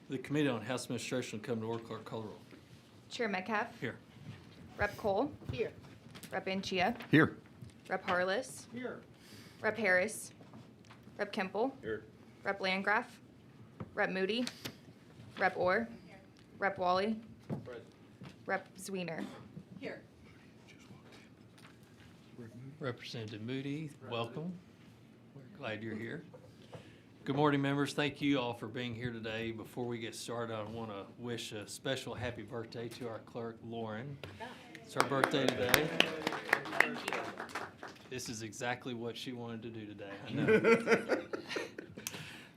The Committee on House Administration will come to order. Clerk, call the roll. Chair Metcalf. Here. Rep. Cole. Here. Rep. Anchia. Here. Rep. Harless. Here. Rep. Harris. Rep. Kemple. Here. Rep. Landgraf. Rep. Moody. Rep. Orr. Rep. Wally. Rep. Zwiener. Here. Representative Moody, welcome. We're glad you're here. Good morning, members. Thank you all for being here today. Before we get started, I want to wish a special happy birthday to our clerk, Lauren. It's her birthday today. This is exactly what she wanted to do today, I know.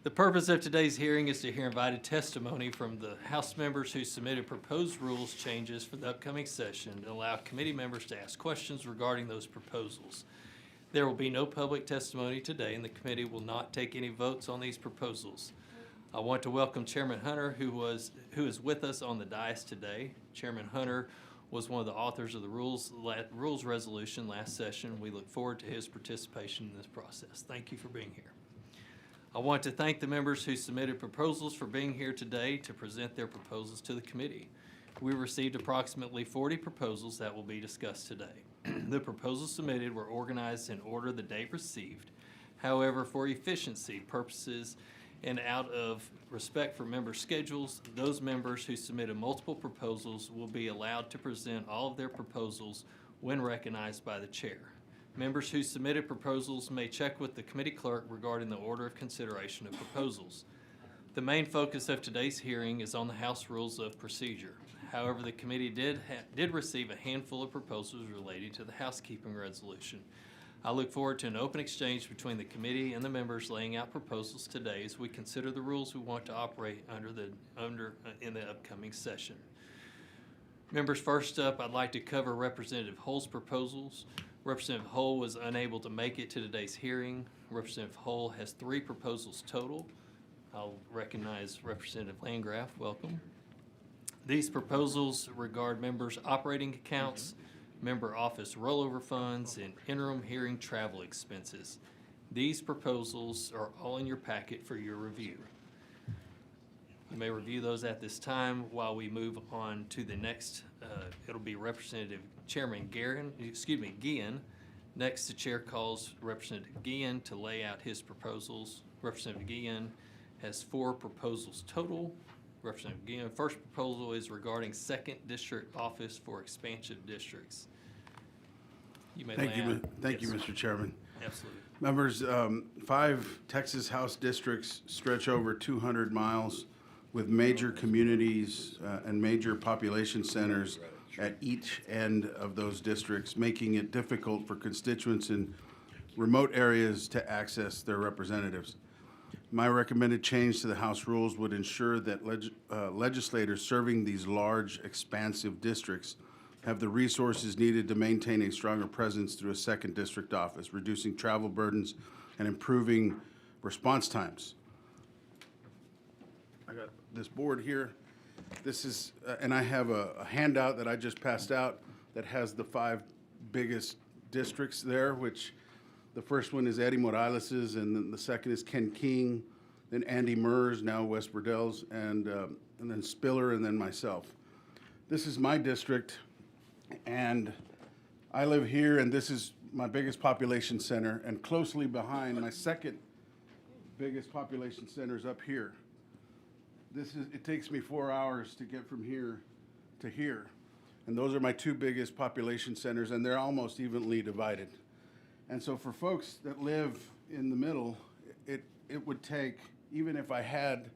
The purpose of today's hearing is to hear invited testimony from the House members who submitted proposed rules changes for the upcoming session and allow committee members to ask questions regarding those proposals. There will be no public testimony today, and the committee will not take any votes on these proposals. I want to welcome Chairman Hunter, who is with us on the dais today. Chairman Hunter was one of the authors of the rules resolution last session. We look forward to his participation in this process. Thank you for being here. I want to thank the members who submitted proposals for being here today to present their proposals to the committee. We received approximately 40 proposals that will be discussed today. The proposals submitted were organized in order the date received. However, for efficiency purposes and out of respect for member schedules, those members who submitted multiple proposals will be allowed to present all of their proposals when recognized by the chair. Members who submitted proposals may check with the committee clerk regarding the order of consideration of proposals. The main focus of today's hearing is on the House Rules of Procedure. However, the committee did receive a handful of proposals relating to the housekeeping resolution. I look forward to an open exchange between the committee and the members laying out proposals today as we consider the rules we want to operate in the upcoming session. Members, first up, I'd like to cover Representative Hull's proposals. Representative Hull was unable to make it to today's hearing. Representative Hull has 3 proposals total. I'll recognize Representative Landgraf. Welcome. These proposals regard members' operating accounts, member office rollover funds, and interim hearing travel expenses. These proposals are all in your packet for your review. You may review those at this time while we move on to the next. It'll be Representative Chairman Guillen. Next, the chair calls Representative Guillen to lay out his proposals. Representative Guillen has 4 proposals total. Representative Guillen, first proposal is regarding 2nd District Office for Expansion Districts. You may Thank lay out. Thank you, Yes, Mr. Chairman. absolutely. Members, 5 Texas House districts stretch over 200 miles with major communities and major population centers at each end of those districts, making it difficult for constituents in remote areas to access their representatives. My recommended change to the House rules would ensure that legislators serving these large, expansive districts have the resources needed to maintain a stronger presence through a 2nd district office, reducing travel burdens and improving response times. I got this board here. This is, and I have a handout that I just passed out that has the 5 biggest districts there, which the first one is Eddie Morales's, and then the second is Ken King, then Andy Murs, now West Burdell's, and then Spiller, and then myself. This is my district, and I live here, and this is my biggest population center, and closely behind, my 2nd biggest population center is up here. It takes me 4 hours to get from here to here. And those are my 2 biggest population centers, and they're almost evenly divided. And so for folks that live in the middle, it would take, even if I had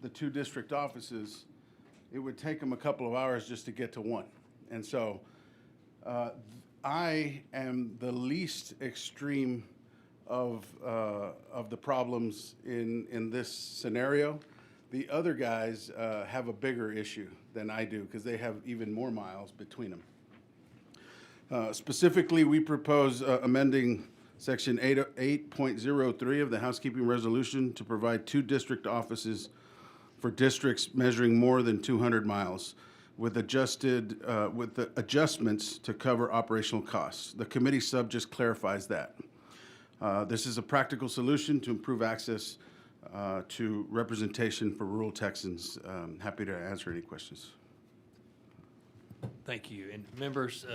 the 2 district offices, it would take them a couple of hours just to get to one. And so I am the least extreme of the problems in this scenario. The other guys have a bigger issue than I do because they have even more miles between them. Specifically, we propose amending Section 8.03 of the housekeeping resolution to provide 2 district offices for districts measuring more than 200 miles with the adjustments to cover operational costs. The committee sub just clarifies that. This is a practical solution to improve access to representation for rural Texans. Happy to answer any questions. Thank you. And members,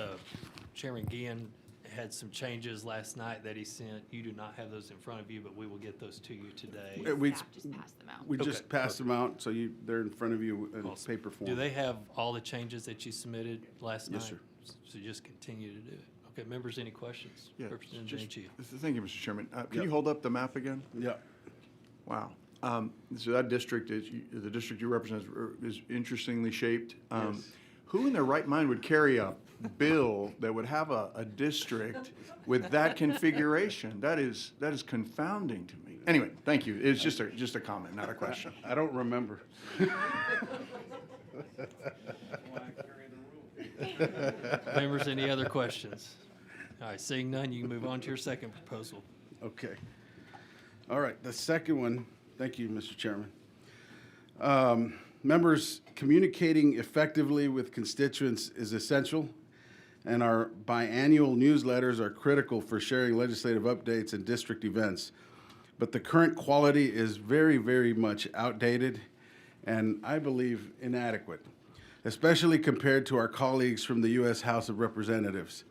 Chairman Guillen had some changes last night that he sent. You do not have those in front of you, but we will get those to you today. We Staff just passed them out. we just Okay, passed them out, so they're in front of you in Awesome. paper form. Do they have all the changes that you submitted last night? Yes, sir. So just continue to do it. Okay, members, any questions? Yeah, Representative just- Janchi. Thank you, Mr. Chairman. Can Yep. you hold up the map again? Yeah. Wow. So that district is, the district you represent is interestingly shaped. Yes. Who in their right mind would carry a bill that would have a district with that configuration? That is confounding to me. Anyway, thank you. It's just a comment, not a question. I don't remember. Members, any other questions? All right, seeing none, you can move on to your second proposal. Okay. All right, the second one, thank you, Mr. Chairman. Members, communicating effectively with constituents is essential, and our biannual newsletters are critical for sharing legislative updates and district events. But the current quality is very, very much outdated and I believe inadequate, especially compared to our colleagues from the U.S. House of Representatives.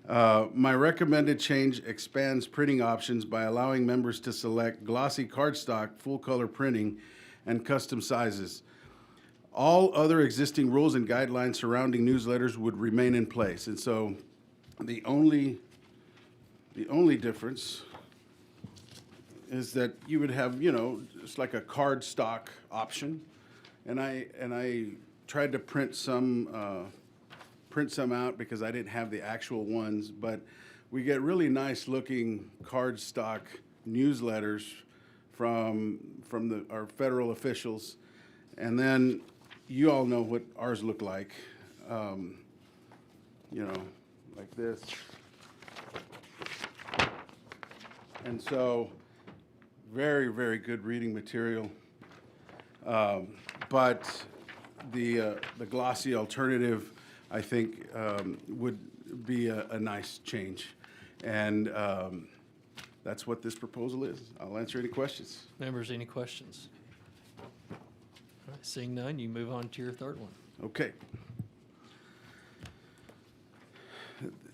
My recommended change expands printing options by allowing members to select glossy cardstock, full-color printing, and custom sizes. All other existing rules and guidelines surrounding newsletters would remain in place. And so the only difference is that you would have, just like a cardstock option. And I tried to print some out because I didn't have the actual ones, but we get really nice looking cardstock newsletters from our federal officials. And then you all know what ours look like, like this. And so very, very good reading material. But the glossy alternative, I think, would be a nice change. And that's what this proposal is. I'll answer any questions. Members, any questions? All right, seeing none, you move on to your third one. Okay.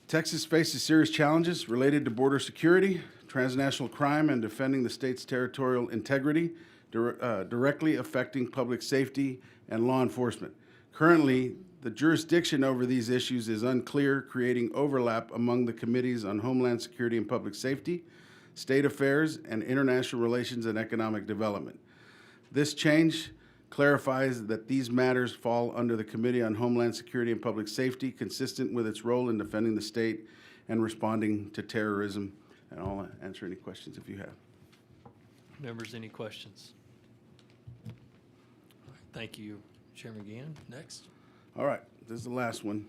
Texas faces serious challenges related to border security, transnational crime, and defending the state's territorial integrity, directly affecting public safety and law enforcement. Currently, the jurisdiction over these issues is unclear, creating overlap among the committees on Homeland Security and Public Safety, State Affairs, and International Relations and Economic Development. This change clarifies that these matters fall under the Committee on Homeland Security and Public Safety, consistent with its role in defending the state and responding to terrorism. And I'll answer any questions if you have. Members, any questions? All right, thank you, Chairman Guillen. Next. All right, this is the last one.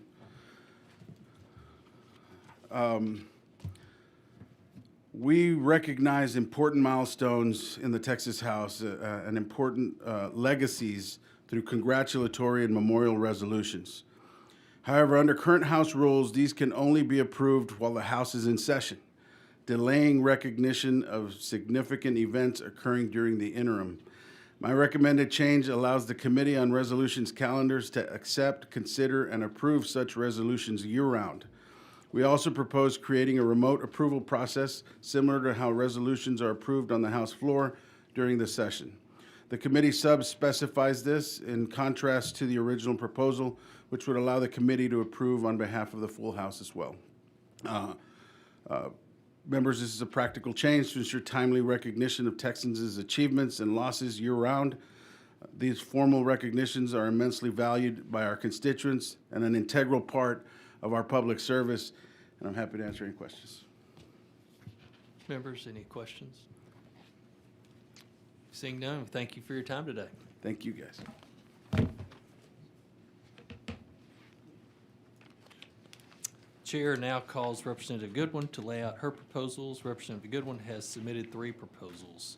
We recognize important milestones in the Texas House and important legacies through congratulatory and memorial resolutions. However, under current House rules, these can only be approved while the House is in session, delaying recognition of significant events occurring during the interim. My recommended change allows the Committee on Resolutions calendars to accept, consider, and approve such resolutions year-round. We also propose creating a remote approval process similar to how resolutions are approved on the House floor during the session. The committee sub specifies this in contrast to the original proposal, which would allow the committee to approve on behalf of the full House as well. Members, this is a practical change to ensure timely recognition of Texans' achievements and losses year-round. These formal recognitions are immensely valued by our constituents and an integral part of our public service, and I'm happy to answer any questions. Members, any questions? Seeing none, thank you for your time today. Thank you, guys. Chair now calls Representative Goodwin to lay out her proposals. Representative Goodwin has submitted 3 proposals.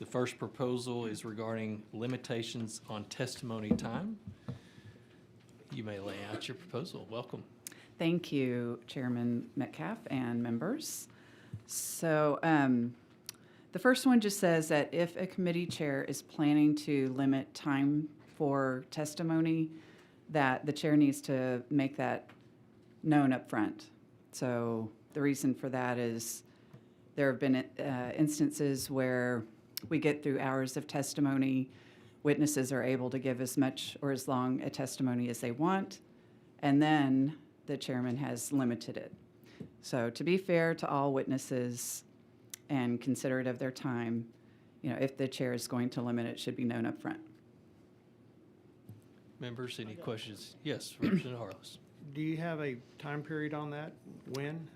The first proposal is regarding limitations on testimony time. You may lay out your proposal. Welcome. Thank you, Chairman Metcalf and members. So The first one just says that if a committee chair is planning to limit time for testimony, that the chair needs to make that known up front. So the reason for that is there have been instances where we get through hours of testimony, witnesses are able to give as much or as long a testimony as they want, and then the chairman has limited it. So to be fair to all witnesses and considerate of their time, if the chair is going to limit it, it should be known up front. Members, any questions? Yes, Representative Harless. Do you have a time period on that? When?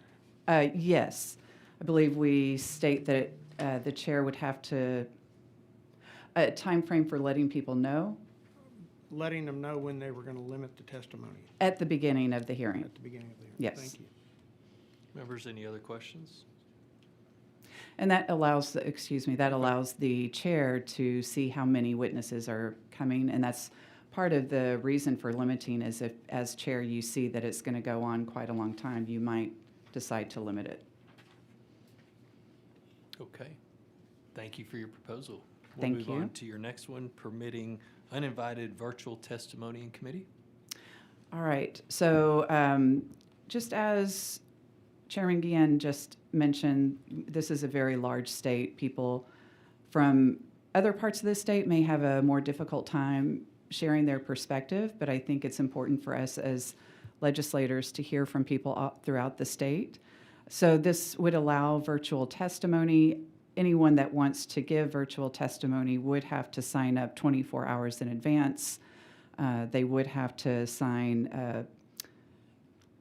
Yes, I believe we state that the chair would have to, a time frame for letting people know Letting them know when they were going to limit the testimony at the beginning of the hearing. at the beginning of the hearing? Yes. Thank you. Members, any other questions? And that allows, that allows the chair to see how many witnesses are coming, and that's part of the reason for limiting is if, as chair, you see that it's going to go on quite a long time, you might decide to limit it. Okay. Thank you for your proposal. Thank We'll you. move on to your next one, permitting uninvited virtual testimony in committee. All right, so just as Chairman Guillen just mentioned, this is a very large state. People from other parts of the state may have a more difficult time sharing their perspective, but I think it's important for us as legislators to hear from people throughout the state. So this would allow virtual testimony. Anyone that wants to give virtual testimony would have to sign up 24 hours in advance. They would have to sign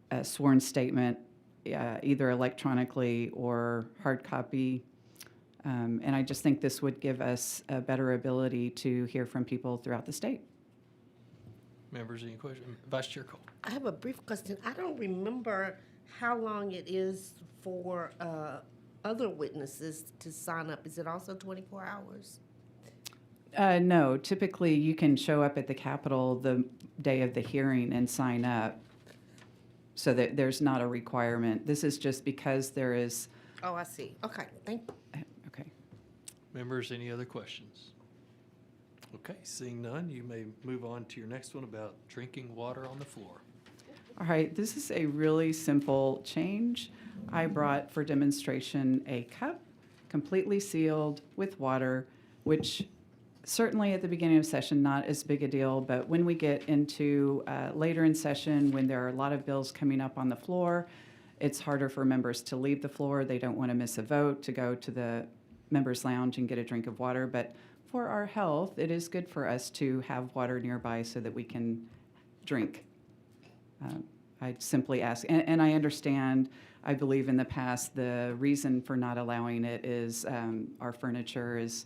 a sworn statement, either electronically or hard copy. And I just think this would give us a better ability to hear from people throughout the state. Members, any questions? Vice Chair Cole. I have a brief question. I don't remember how long it is for other witnesses to sign up. Is it also 24 hours? No, typically you can show up at the Capitol the day of the hearing and sign up, so that there's not a requirement. This is just because there is, Oh, I see. Okay, thank you. okay. Members, any other questions? Okay, seeing none, you may move on to your next one about drinking water on the floor. All right, this is a really simple change. I brought for demonstration a cup completely sealed with water, which certainly at the beginning of session, not as big a deal, but when we get into later in session, when there are a lot of bills coming up on the floor, it's harder for members to leave the floor. They don't want to miss a vote, to go to the members' lounge and get a drink of water. But for our health, it is good for us to have water nearby so that we can drink. I simply ask, and I understand, I believe in the past, the reason for not allowing it is our furniture is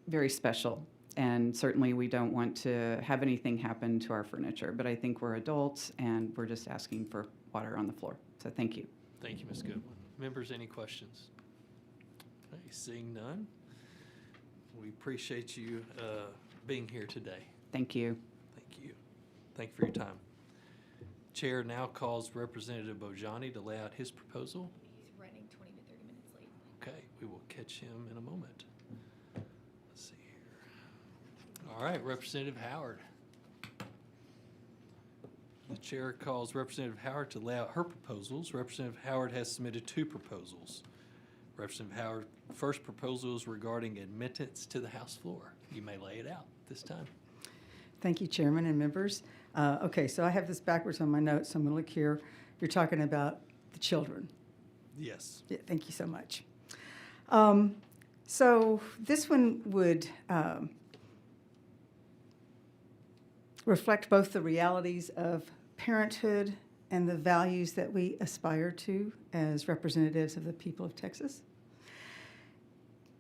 very special, and certainly we don't want to have anything happen to our furniture, but I think we're adults and we're just asking for water on the floor. So thank you. Thank you, Ms. Goodwin. Members, any questions? Okay, seeing none, we appreciate you being here today. Thank you. Thank you. Thank you for your time. Chair now calls Representative Bojani to lay out his proposal. He's running 20 to 30 minutes late. Okay, we will catch him in a moment. Let's see here. All right, Representative Howard. The chair calls Representative Howard to lay out her proposals. Representative Howard has submitted two proposals. Representative Howard, first proposal is regarding admittance to the House floor. You may lay it out this time. Thank you, Chairman and members. Okay, so I have this backwards on my notes, so I'm going to look here. You're talking about the children. Yes. Yeah, thank you so much. So this one would reflect both the realities of parenthood and the values that we aspire to as representatives of the people of Texas.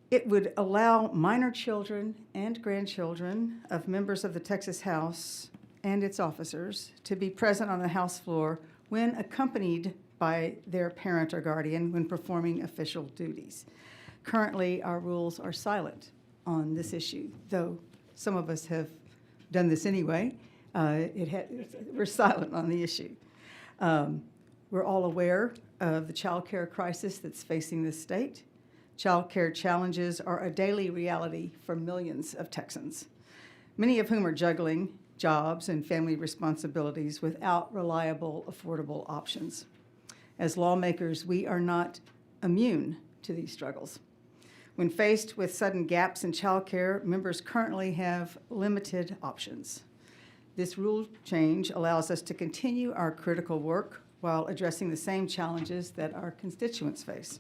It would allow minor children and grandchildren of members of the Texas House and its officers to be present on the House floor when accompanied by their parent or guardian when performing official duties. Currently, our rules are silent on this issue, though some of us have done this anyway. We're silent on the issue. We're all aware of the child care crisis that's facing this state. Child care challenges are a daily reality for millions of Texans, many of whom are juggling jobs and family responsibilities without reliable, affordable options. As lawmakers, we are not immune to these struggles. When faced with sudden gaps in childcare, members currently have limited options. This rule change allows us to continue our critical work while addressing the same challenges that our constituents face.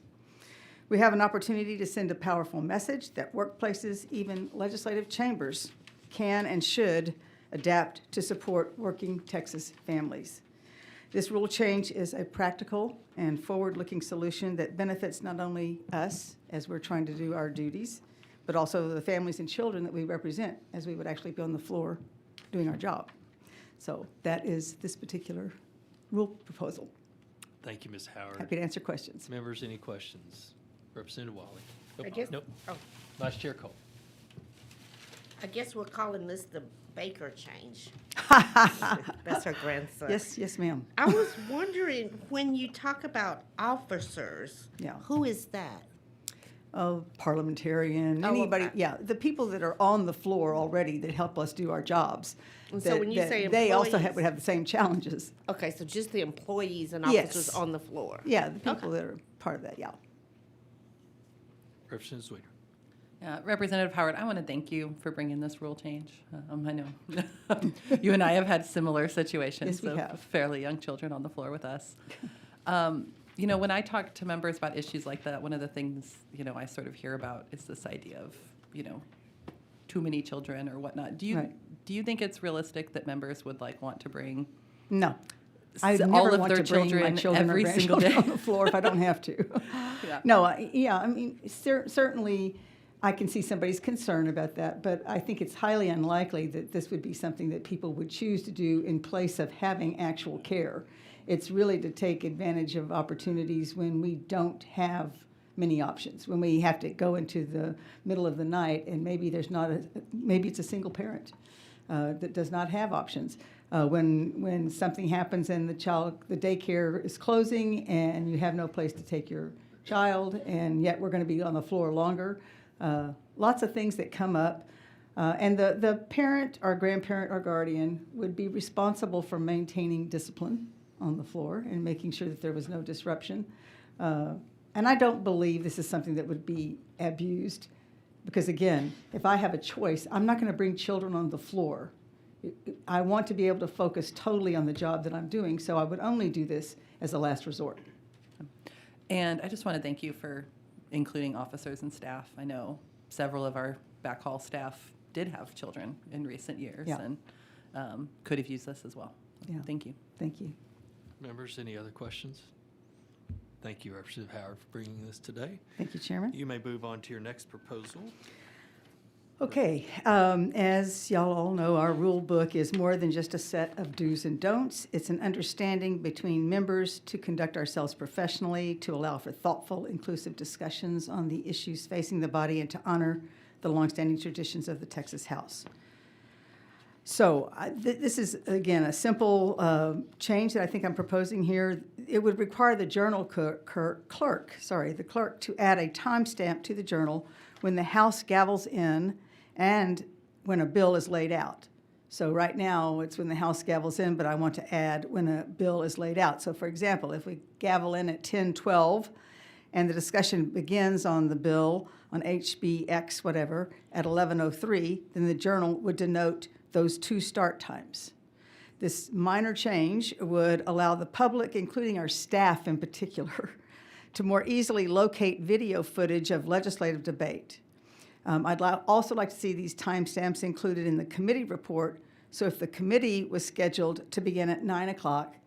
We have an opportunity to send a powerful message that workplaces, even legislative chambers, can and should adapt to support working Texas families. This rule change is a practical and forward-looking solution that benefits not only us as we're trying to do our duties, but also the families and children that we represent as we would actually be on the floor doing our job. So that is this particular rule proposal. Thank you, Ms. Howard. Happy to answer questions. Members, any questions? Representative Wiley? Nope. I guess- Nope. oh. Vice Chair Cole? I guess we're calling this the Baker change. That's her grandson. Yes, yes, ma'am. I was wondering, when you talk about officers, Yeah. who is that? Parliamentarian, Oh, anybody, okay. yeah, the people that are on the floor already that help us do our jobs. And so that- when you that say They also employees- would have the same challenges. Okay, so just the employees and Yes. officers on the floor? Yeah, the people Okay. that are part of that, yeah. Representative Sweeter? Representative Howard, I want to thank you for bringing this rule change. I know you and I have had similar situations. Yes, we of have. fairly young children on the floor with us. You know, when I talk to members about issues like that, one of the things, you know, I sort of hear about is this idea of, you know, too many children or whatnot. Right. Do you think it's realistic that members would want to bring No. I all never of want their to bring my children children or every single grandchildren day? on the floor if I don't have to. Yeah. No, I mean, certainly I can see somebody's concern about that, but I think it's highly unlikely that this would be something that people would choose to do in place of having actual care. It's really to take advantage of opportunities when we don't have many options, when we have to go into the middle of the night and maybe maybe it's a single parent that does not have options. When something happens and the daycare is closing and you have no place to take your child, and yet we're going to be on the floor longer. Lots of things that come up. And the parent or grandparent or guardian would be responsible for maintaining discipline on the floor and making sure that there was no disruption. And I don't believe this is something that would be abused because, again, if I have a choice, I'm not going to bring children on the floor. I want to be able to focus totally on the job that I'm doing, so I would only do this as a last resort. And I just want to thank you for including officers and staff. I know several of our backhaul staff did have children in recent years Yeah. and could have used this as well. Yeah. Thank you. Thank you. Members, any other questions? Thank you, Representative Howard, for bringing this today. Thank you, Chairman. You may move on to your next proposal. Okay, as y'all all know, our rule book is more than just a set of do's and don'ts. It's an understanding between members to conduct ourselves professionally, to allow for thoughtful, inclusive discussions on the issues facing the body, and to honor the longstanding traditions of the Texas House. So this is, again, a simple change that I think I'm proposing here. It would require the journal clerk to add a timestamp to the journal when the House gavels in and when a bill is laid out. So right now, it's when the House gavels in, but I want to add when a bill is laid out. So for example, if we gavel in at 10:12 and the discussion begins on the bill on HBX whatever at 11:03, then the journal would denote those two start times. This minor change would allow the public, including our staff in particular, to more easily locate video footage of legislative debate. I'd also like to see these timestamps included in the committee report, so if the committee was scheduled to begin at 9 o'clock,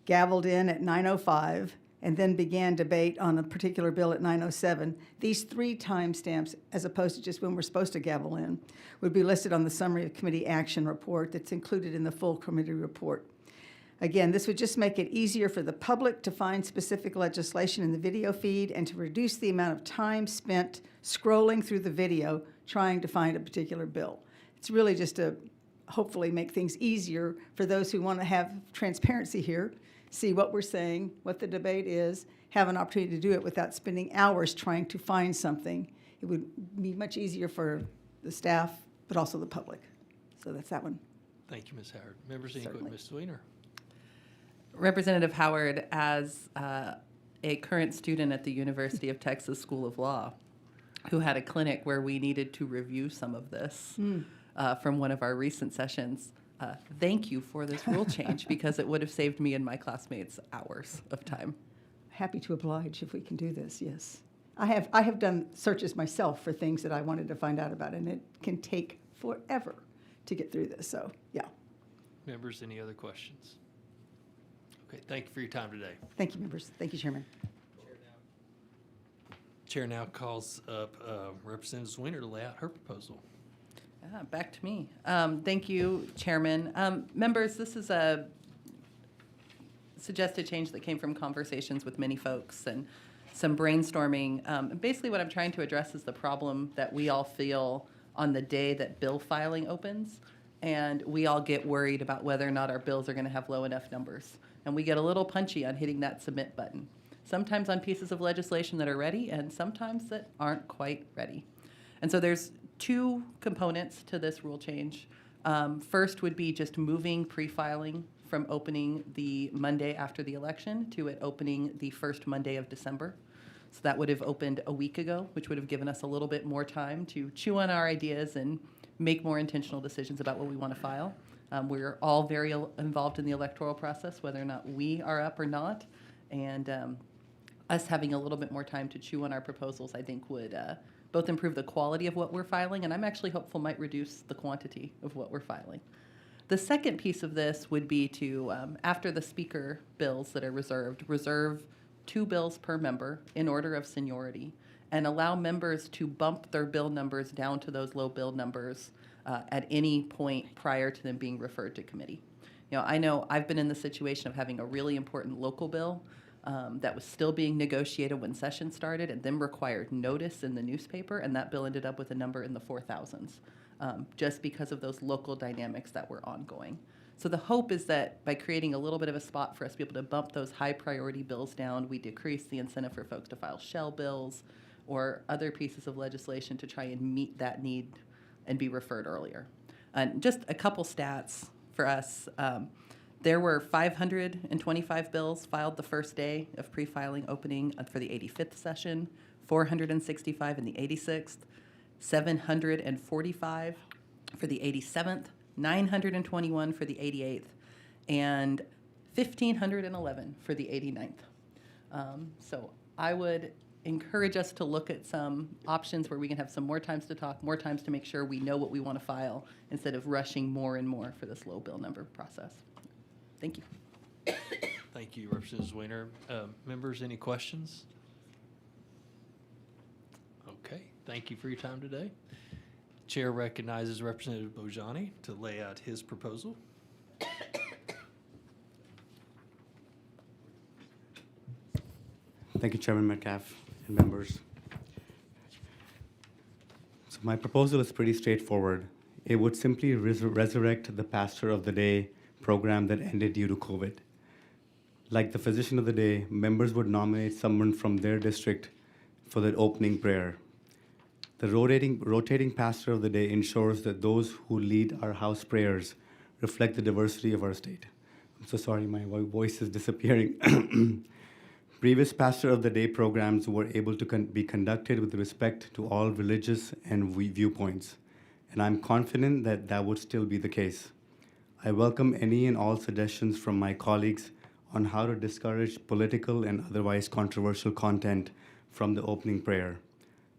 gavelled in at 9:05, and then began debate on a particular bill at 9:07, these three timestamps, as opposed to just when we're supposed to gavel in, would be listed on the summary of committee action report that's included in the full committee report. Again, this would just make it easier for the public to find specific legislation in the video feed and to reduce the amount of time spent scrolling through the video trying to find a particular bill. It's really just to hopefully make things easier for those who want to have transparency here see what we're saying, what the debate is, have an opportunity to do it without spending hours trying to find something. It would be much easier for the staff, but also the public. So that's that one. Thank you, Ms. Howard. Members, any Certainly. questions? Ms. Weiner? Representative Howard, as a current student at the University of Texas School of Law, who had a clinic where we needed to review some of this from one of our recent sessions, thank you for this rule change because it would have saved me and my classmates hours of time. Happy to oblige if we can do this, yes. I have done searches myself for things that I wanted to find out about, and it can take forever to get through this, so, yeah. Members, any other questions? Okay, thank you for your time today. Thank you, members. Thank you, Chairman. Chair now calls up Representative Weiner to lay out her proposal. Back to me. Thank you, Chairman. Members, this is a suggested change that came from conversations with many folks and some brainstorming. And basically what I'm trying to address is the problem that we all feel on the day that bill filing opens, and we all get worried about whether or not our bills are going to have low enough numbers. And we get a little punchy on hitting that submit button, sometimes on pieces of legislation that are ready and sometimes that aren't quite ready. And so there's two components to this rule change. First would be just moving pre-filing from opening the Monday after the election to it opening the first Monday of December. So that would have opened a week ago, which would have given us a little bit more time to chew on our ideas and make more intentional decisions about what we want to file. We're all very involved in the electoral process, whether or not we are up or not. And us having a little bit more time to chew on our proposals, I think, would both improve the quality of what we're filing, and I'm actually hopeful might reduce the quantity of what we're filing. The second piece of this would be to, after the speaker bills that are reserved, reserve 2 bills per member in order of seniority and allow members to bump their bill numbers down to those low bill numbers at any point prior to them being referred to committee. I know I've been in the situation of having a really important local bill that was still being negotiated when session started and then required notice in the newspaper, and that bill ended up with a number in the 4,000s. Just because of those local dynamics that were ongoing. So the hope is that by creating a little bit of a spot for us to be able to bump those high priority bills down, we decrease the incentive for folks to file shell bills or other pieces of legislation to try and meet that need and be referred earlier. And just a couple stats for us. There were 525 bills filed the first day of pre-filing opening for the 85th session, 465 in the 86th, 745 for the 87th, 921 for the 88th, and 1,511 for the 89th. So I would encourage us to look at some options where we can have some more times to talk, more times to make sure we know what we want to file instead of rushing more and more for this low bill number process. Thank you. Thank you, Representative Weiner. Members, any questions? Okay, thank you for your time today. Chair recognizes Representative Bojani to lay out his proposal. Thank you, Chairman Metcalf and members. So my proposal is pretty straightforward. It would simply resurrect the Pastor of the Day program that ended due to COVID. Like the Physician of the Day, members would nominate someone from their district for the opening prayer. The rotating Pastor of the Day ensures that those who lead our house prayers reflect the diversity of our state. I'm so sorry, my voice is disappearing. Previous Pastor of the Day programs were able to be conducted with respect to all religious and viewpoints, and I'm confident that that would still be the case. I welcome any and all suggestions from my colleagues on how to discourage political and otherwise controversial content from the opening prayer.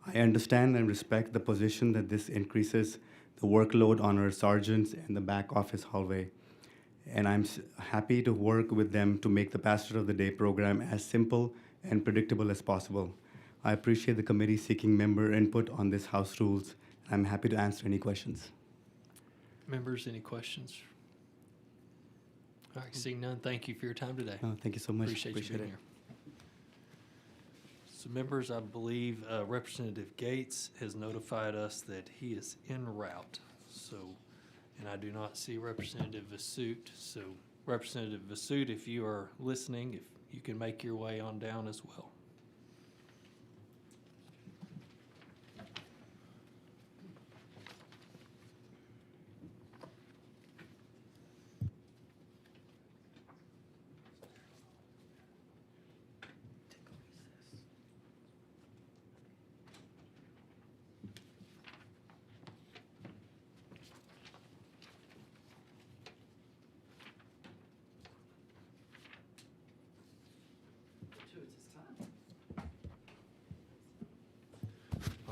I understand and respect the position that this increases the workload on our sergeants and the back office hallway, and I'm happy to work with them to make the Pastor of the Day program as simple and predictable as possible. I appreciate the committee seeking member input on this House rules. I'm happy to answer any questions. Members, any questions? All right, seeing none, thank you for your time today. Thank you so much. Appreciate you being here. So members, I believe Representative Gates has notified us that he is en route. So, and I do not see Representative Vasut, so Representative Vasoot, if you are listening, if you can make your way on down as well.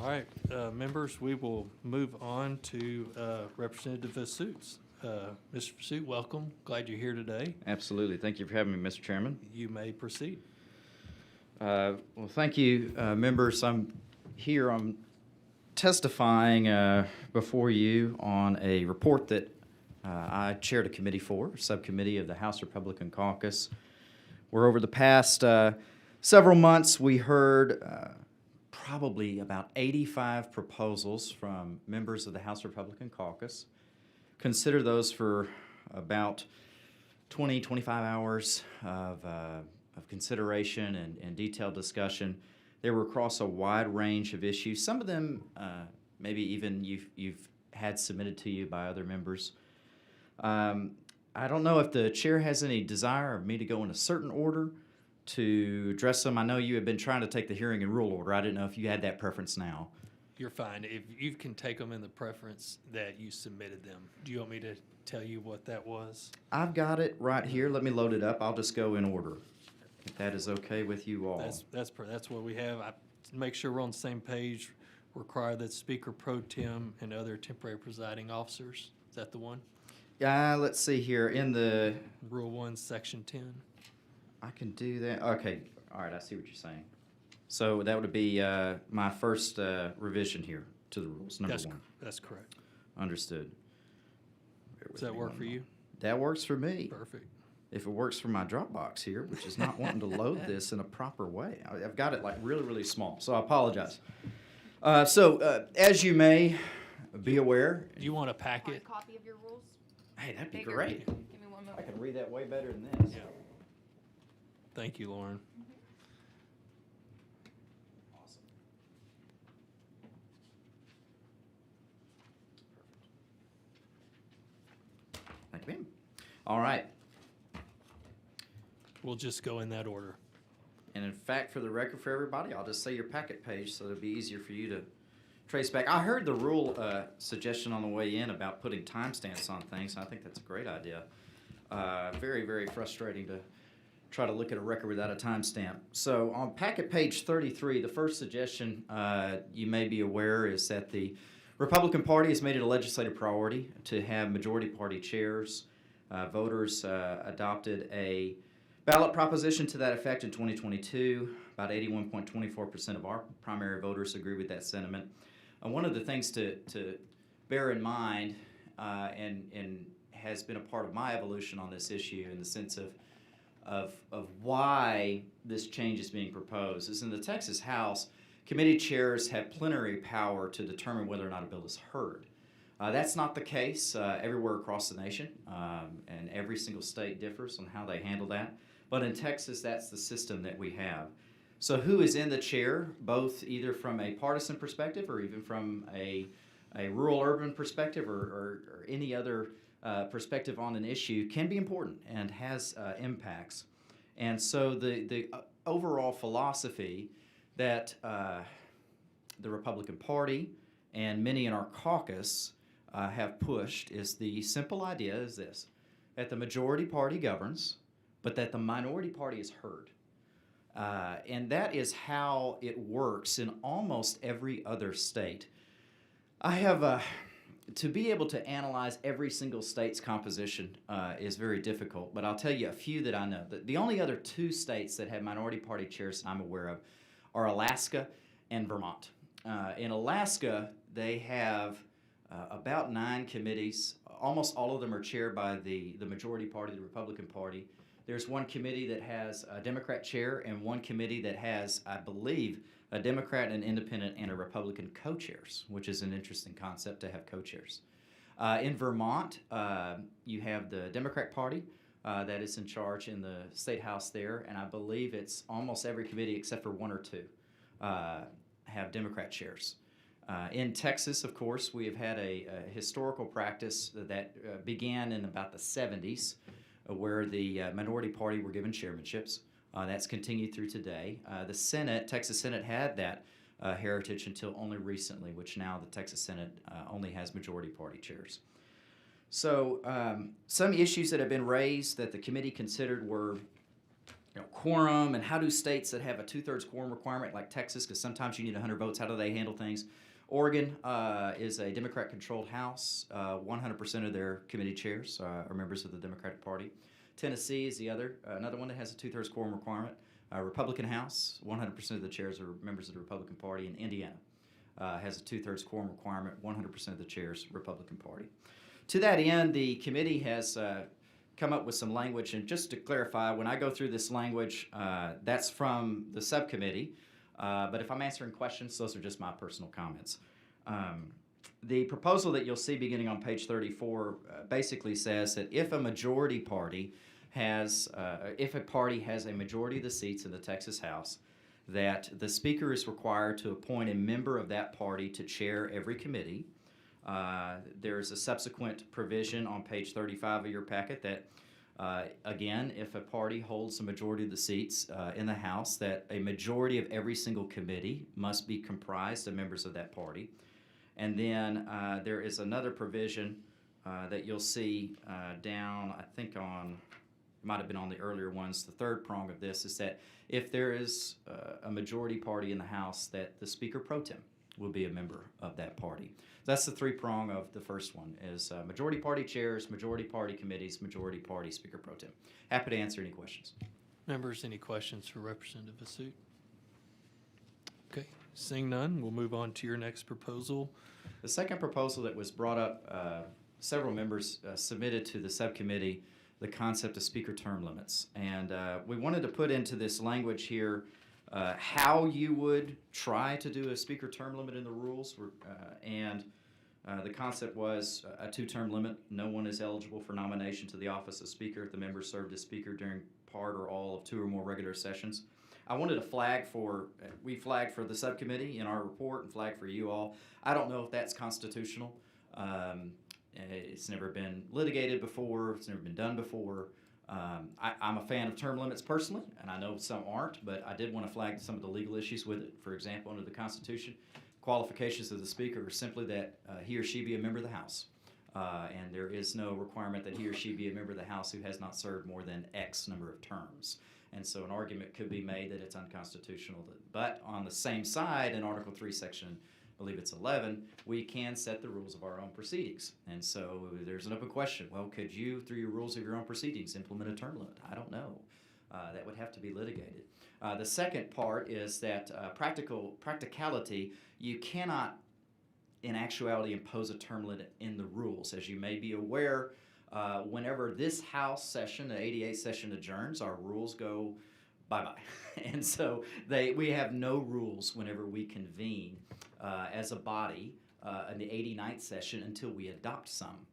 All right, members, we will move on to Representative Vasoot. Mr. Vasoot, welcome. Glad you're here today. Absolutely. Thank you for having me, Mr. Chairman. You may proceed. Well, thank you, members. I'm here, I'm testifying before you on a report that I chaired a committee for, a subcommittee of the House Republican Caucus, where over the past several months we heard probably about 85 proposals from members of the House Republican Caucus. Consider those for about 20, 25 hours of consideration and detailed discussion. They were across a wide range of issues. Some of them maybe even you've had submitted to you by other members. I don't know if the chair has any desire of me to go in a certain order to address them. I know you have been trying to take the hearing in rule order. I didn't know if you had that preference now. You're fine. If you can take them in the preference that you submitted them. Do you want me to tell you what that was? I've got it right here. Let me load it up. I'll just go in order, if that is okay with you all. That's what we have. To make sure we're on the same page, require that Speaker Pro Tem and other temporary presiding officers. Is that the one? Let's see here. In the Rule 1, Section 10. I can do that. Okay. All right. I see what you're saying. So that would be my first revision here to the rules, number one. That's correct. Understood. Does that work for you? That works for me. Perfect. If it works for my Dropbox here, which is not wanting to load this in a proper way. I've got it like really, really small, so I apologize. As you may be aware. Do you want a Want a packet? copy of your rules? Hey, that'd be Bigger? great. Give me one I moment. can read that way better than this. Yeah. Thank you, Lauren. Awesome. Thank you, ma'am. All right. We'll just go in that order. And in fact, for the record for everybody, I'll just say your packet page so it'll be easier for you to trace back. I heard the rule suggestion on the way in about putting timestamps on things. I think that's a great idea. Very, very frustrating to try to look at a record without a timestamp. So on packet page 33, the first suggestion you may be aware is that the Republican Party has made it a legislative priority to have majority party chairs. Voters adopted a ballot proposition to that effect in 2022. About 81.24% of our primary voters agree with that sentiment. One of the things to bear in mind and has been a part of my evolution on this issue in the sense of why this change is being proposed is in the Texas House, committee chairs have plenary power to determine whether or not a bill is heard. That's not the case everywhere across the nation, and every single state differs on how they handle that. But in Texas, that's the system that we have. So who is in the chair, both either from a partisan perspective or even from a rural-urban perspective or any other perspective on an issue, can be important and has impacts. And so the overall philosophy that the Republican Party and many in our caucus have pushed is the simple idea is this, that the majority party governs, but that the minority party is heard. And that is how it works in almost every other state. I have, to be able to analyze every single state's composition is very difficult, but I'll tell you a few that I know. The only other two states that have minority party chairs that I'm aware of are Alaska and Vermont. In Alaska, they have about 9 committees. Almost all of them are chaired by the majority party, the Republican Party. There's one committee that has a Democrat chair and one committee that has, I believe, a Democrat, an independent, and a Republican co-chairs, which is an interesting concept to have co-chairs. In Vermont, you have the Democrat Party, that is in charge in the State House there, and I believe it's almost every committee except for one or two have Democrat chairs. In Texas, of course, we have had a historical practice that began in about the 70s, where the minority party were given chairmanships. That's continued through today. The Senate, Texas Senate, had that heritage until only recently, which now the Texas Senate only has majority party chairs. So some issues that have been raised that the committee considered were quorum, and how do states that have a 2/3 quorum requirement, like Texas, because sometimes you need 100 votes, how do they handle things? Oregon is a Democrat-controlled House. 100% of their committee chairs are members of the Democratic Party. Tennessee is another one that has a 2/3 quorum requirement. Republican House, 100% of the chairs are members of the Republican Party. And Indiana has a 2/3 quorum requirement, 100% of the chairs, Republican Party. To that end, the committee has come up with some language, and just to clarify, when I go through this language, that's from the subcommittee, but if I'm answering questions, those are just my personal comments. The proposal that you'll see beginning on page 34 basically says that if a majority party if a party has a majority of the seats in the Texas House, that the Speaker is required to appoint a member of that party to chair every committee. There's a subsequent provision on page 35 of your packet that, again, if a party holds a majority of the seats in the House, that a majority of every single committee must be comprised of members of that party. And then there is another provision that you'll see down, I think it might have been on the earlier ones. The third prong of this is that if there is a majority party in the House, that the Speaker pro tem will be a member of that party. That's the three prong of the first one, is majority party chairs, majority party committees, majority party Speaker pro tem. Happy to answer any questions. Members, any questions for Representative Asut? Okay, seeing none, we'll move on to your next proposal. The second proposal that was brought up, several members submitted to the subcommittee the concept of speaker term limits. And we wanted to put into this language here how you would try to do a speaker term limit in the rules. The concept was a 2-term limit. No one is eligible for nomination to the office of Speaker if the member served as Speaker during part or all of 2 or more regular sessions. I wanted to we flagged for the subcommittee in our report and flagged for you all. I don't know if that's constitutional. It's never been litigated before. It's never been done before. I'm a fan of term limits personally, and I know some aren't, but I did want to flag some of the legal issues with it. For example, under the Constitution, qualifications of the Speaker are simply that he or she be a member of the House. And there is no requirement that he or she be a member of the House who has not served more than X number of terms. And so an argument could be made that it's unconstitutional. But on the same side, in Article 3, Section, I believe it's 11, we can set the rules of our own proceedings. And so there's an open question. Well, could you, through your rules of your own proceedings, implement a term limit? I don't know. That would have to be litigated. The second part is that practicality, you cannot, in actuality, impose a term limit in the rules. As you may be aware, whenever this House session, the 88th session adjourns, our rules go bye-bye. And so we have no rules whenever we convene as a body in the 89th session until we adopt some.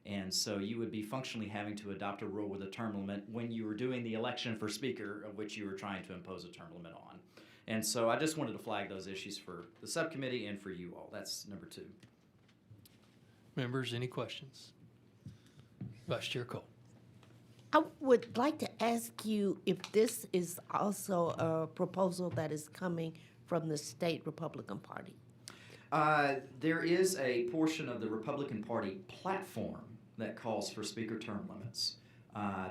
And so you would be functionally having to adopt a rule with a term limit when you were doing the election for Speaker, of which you were trying to impose a term limit on. And so I just wanted to flag those issues for the subcommittee and for you all. That's number 2. Members, any questions? Vice Chair Cole. I would like to ask you if this is also a proposal that is coming from the state Republican Party. There is a portion of the Republican Party platform that calls for Speaker term limits.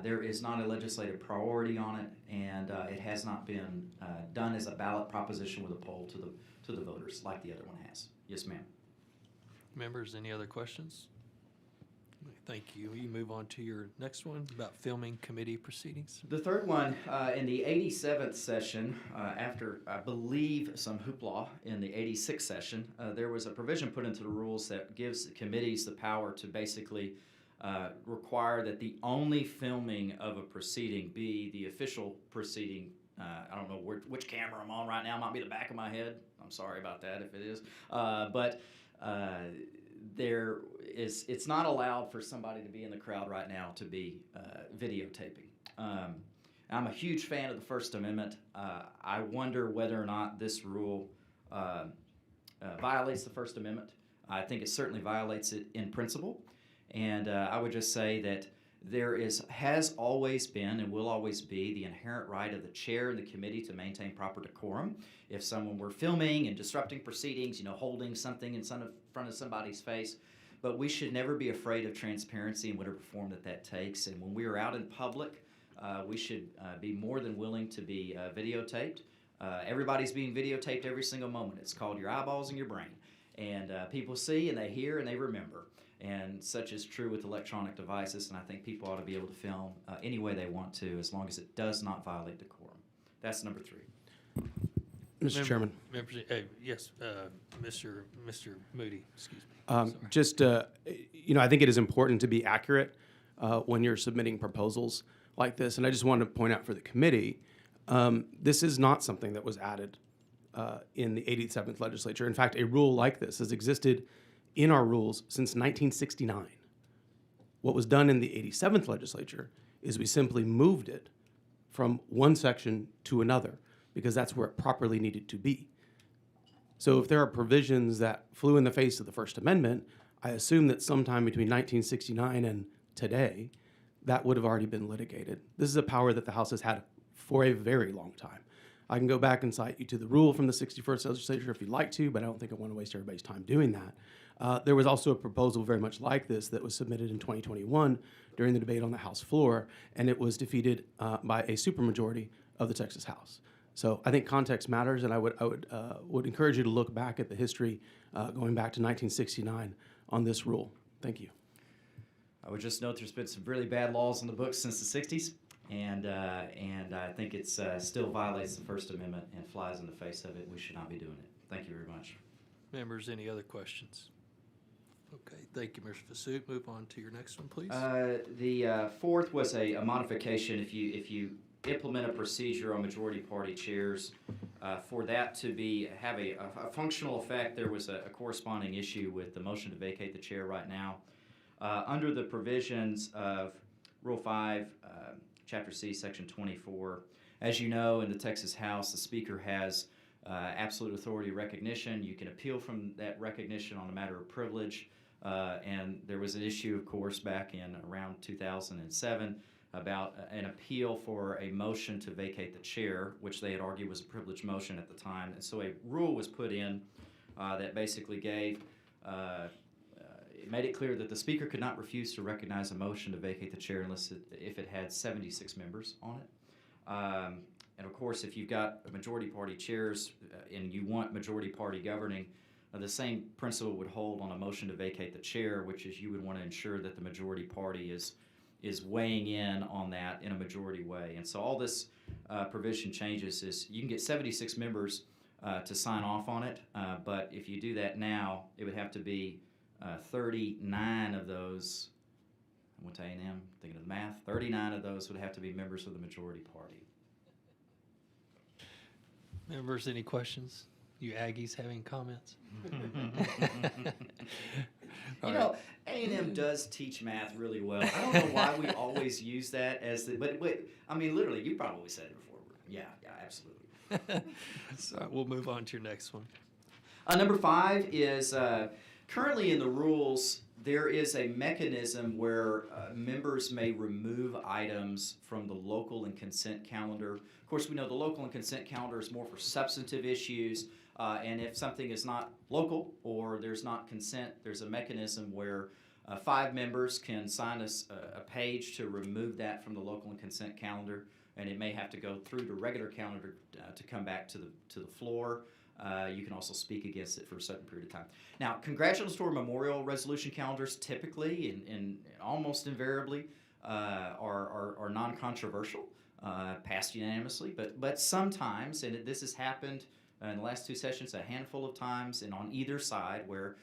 There is not a legislative priority on it, and it has not been done as a ballot proposition with a poll to the voters like the other one has. Yes, ma'am. Members, any other questions? Thank you. You move on to your next one about filming committee proceedings. The third one, in the 87th session, after, I believe, some hoopla in the 86th session, there was a provision put into the rules that gives the committees the power to basically require that the only filming of a proceeding be the official proceeding. I don't know which camera I'm on right now. It might be the back of my head. I'm sorry about that if it is. But it's not allowed for somebody to be in the crowd right now to be videotaping. I'm a huge fan of the First Amendment. I wonder whether or not this rule violates the First Amendment. I think it certainly violates it in principle. And I would just say that there has always been and will always be the inherent right of the chair and the committee to maintain proper decorum. If someone were filming and disrupting proceedings, holding something in front of somebody's face, but we should never be afraid of transparency in whatever form that takes. And when we are out in public, we should be more than willing to be videotaped. Everybody's being videotaped every single moment. It's called your eyeballs and your brain. And people see and they hear and they remember. And such is true with electronic devices, and I think people ought to be able to film any way they want to, as long as it does not violate decorum. That's number 3. Mr. Chairman, Members, yes, Mr. Moody, excuse me. just, I think it is important to be accurate when you're submitting proposals like this. And I just wanted to point out for the committee, this is not something that was added in the 87th legislature. In fact, a rule like this has existed in our rules since 1969. What was done in the 87th legislature is we simply moved it from one section to another because that's where it properly needed to be. So if there are provisions that flew in the face of the First Amendment, I assume that sometime between 1969 and today, that would have already been litigated. This is a power that the House has had for a very long time. I can go back and cite you to the rule from the 61st legislature if you'd like to, but I don't think I want to waste everybody's time doing that. There was also a proposal very much like this that was submitted in 2021 during the debate on the House floor, and it was defeated by a supermajority of the Texas House. So I think context matters, and I would encourage you to look back at the history going back to 1969 on this rule. Thank you. I would just note there's been some really bad laws in the books since the 60s, and I think it still violates the First Amendment and flies in the face of it. We should not be doing it. Thank you very much. Members, any other questions? Okay, thank you, Mr. Fasut. Move on to your next one, please. The fourth was a modification. If you implement a procedure on majority party chairs, for that to have a functional effect, there was a corresponding issue with the motion to vacate the chair right now. Under the provisions of Rule 5, Chapter C, Section 24, as you know, in the Texas House, the Speaker has absolute authority recognition. You can appeal from that recognition on a matter of privilege. And there was an issue, of course, back in around 2007 about an appeal for a motion to vacate the chair, which they had argued was a privileged motion at the time. And so a rule was put in that basically it made it clear that the Speaker could not refuse to recognize a motion to vacate the chair if it had 76 members on it. And of course, if you've got majority party chairs and you want majority party governing, the same principle would hold on a motion to vacate the chair, which is you would want to ensure that the majority party is weighing in on that in a majority way. And so all this provision changes is you can get 76 members to sign off on it, but if you do that now, it would have to be 39 of those. I went to A&M, thinking of the math. 39 of those would have to be members of the majority party. Members, any questions? You Aggies having comments? A&M does teach math really well. I don't know why we always use that but I mean, literally, you probably said it before. Yeah, absolutely. So we'll move on to your next one. Number 5 is currently in the rules, there is a mechanism where members may remove items from the local and consent calendar. Of course, we know the local and consent calendar is more for substantive issues, and if something is not local or there's not consent, there's a mechanism where 5 members can sign a page to remove that from the local and consent calendar, and it may have to go through the regular calendar to come back to the floor. You can also speak against it for a certain period of time. Now, congratulatory memorial resolution calendars typically and almost invariably are non-controversial, passed unanimously, but sometimes, and this has happened in the last 2 sessions a handful of times, and on either side where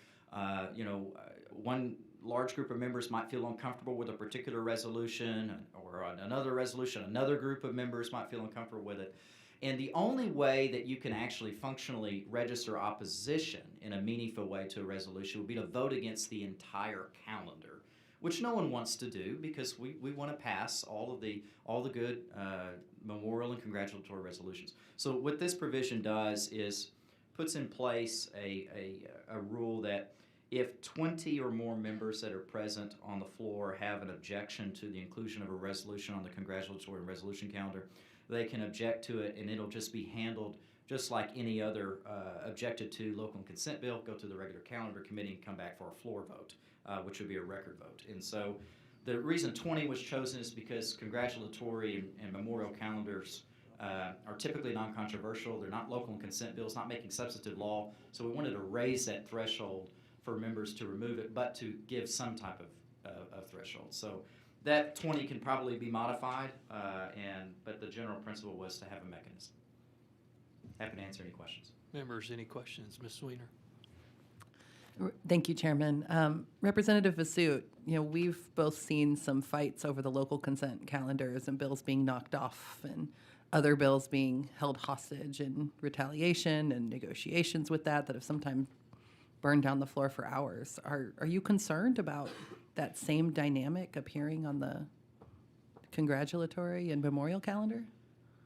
one large group of members might feel uncomfortable with a particular resolution, or on another resolution, another group of members might feel uncomfortable with it. And the only way that you can actually functionally register opposition in a meaningful way to a resolution would be to vote against the entire calendar, which no one wants to do because we want to pass all the good memorial and congratulatory resolutions. So what this provision does is puts in place a rule that if 20 or more members that are present on the floor have an objection to the inclusion of a resolution on the congratulatory resolution calendar, they can object to it, and it'll just be handled just like any other objected to local and consent bill, go to the regular calendar committee and come back for a floor vote, which would be a record vote. And so the reason 20 was chosen is because congratulatory and memorial calendars are typically non-controversial. They're not local and consent bills, not making substantive law. So we wanted to raise that threshold for members to remove it, but to give some type of threshold. So that 20 can probably be modified, but the general principle was to have a mechanism. Happy to answer any questions. Members, any questions? Ms. Weiner? Thank you, Chairman. Representative Vasut, we've both seen some fights over the local consent calendars and bills being knocked off and other bills being held hostage in retaliation and negotiations with that have sometimes burned down the floor for hours. Are you concerned about that same dynamic appearing on the congratulatory and memorial calendar?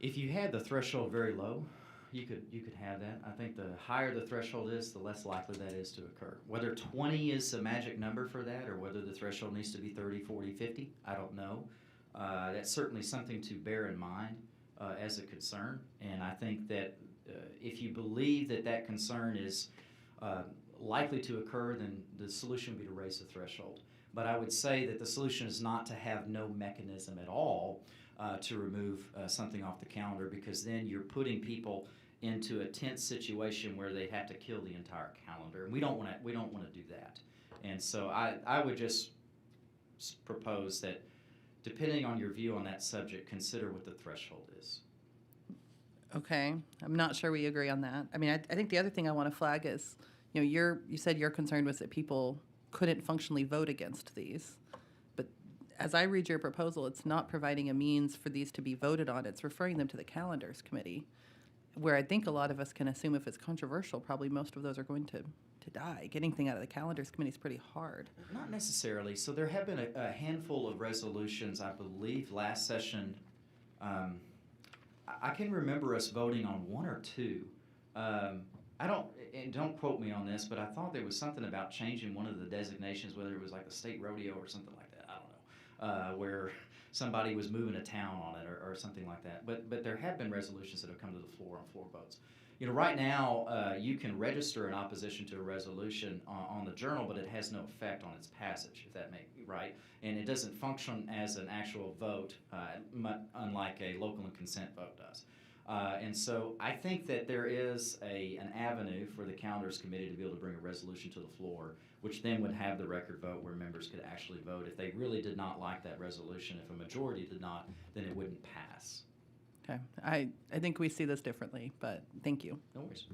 If you had the threshold very low, you could have that. I think the higher the threshold is, the less likely that is to occur. Whether 20 is a magic number for that or whether the threshold needs to be 30, 40, 50, I don't know. That's certainly something to bear in mind as a concern. And I think that if you believe that concern is likely to occur, then the solution would be to raise the threshold. But I would say that the solution is not to have no mechanism at all to remove something off the calendar, because then you're putting people into a tense situation where they have to kill the entire calendar, and we don't want to do that. And so I would just propose that, depending on your view on that subject, consider what the threshold is. Okay, I'm not sure we agree on that. I mean, I think the other thing I want to flag is, you said your concern was that people couldn't functionally vote against these. But as I read your proposal, it's not providing a means for these to be voted on. It's referring them to the calendars committee, where I think a lot of us can assume if it's controversial, probably most of those are going to die. Getting things out of the calendars committee is pretty hard. Not necessarily. So there have been a handful of resolutions, I believe, last session. I can remember us voting on one or two. Don't quote me on this, but I thought there was something about changing one of the designations, whether it was like the state rodeo or something like that. I don't know, where somebody was moving a town on it or something like that. But there have been resolutions that have come to the floor on floor votes. Right now, you can register an opposition to a resolution on the journal, but it has no effect on its passage, if that may be right. And it doesn't function as an actual vote, unlike a local and consent vote does. And so I think that there is an avenue for the calendars committee to be able to bring a resolution to the floor, which then would have the record vote where members could actually vote. If they really did not like that resolution, if a majority did not, then it wouldn't pass. Okay, I think we see this differently, but thank you. No worries.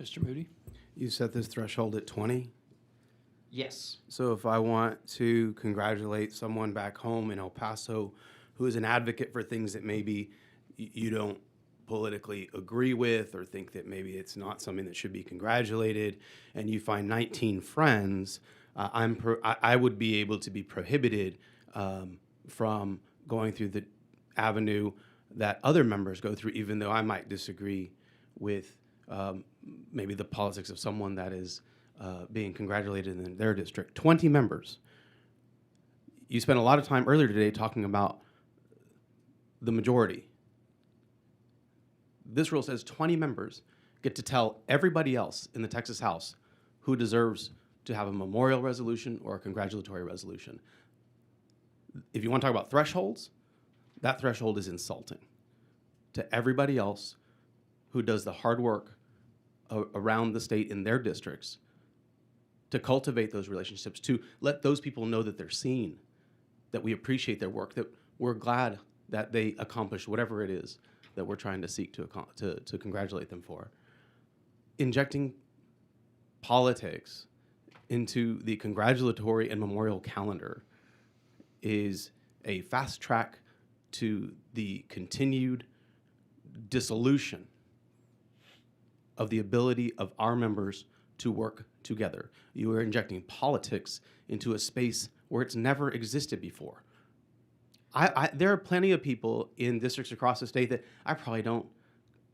Mr. Moody? You set this threshold at 20? Yes. So if I want to congratulate someone back home in El Paso who is an advocate for things that maybe you don't politically agree with or think that maybe it's not something that should be congratulated, and you find 19 friends, I would be able to be prohibited from going through the avenue that other members go through, even though I might disagree with maybe the politics of someone that is being congratulated in their district. 20 members. You spent a lot of time earlier today talking about the majority. This rule says 20 members get to tell everybody else in the Texas House who deserves to have a memorial resolution or a congratulatory resolution. If you want to talk about thresholds, that threshold is insulting to everybody else who does the hard work around the state in their districts to cultivate those relationships, to let those people know that they're seen, that we appreciate their work, that we're glad that they accomplished whatever it is that we're trying to seek to congratulate them for. Injecting politics into the congratulatory and memorial calendar is a fast track to the continued dissolution of the ability of our members to work together. You are injecting politics into a space where it's never existed before. There are plenty of people in districts across the state that I probably don't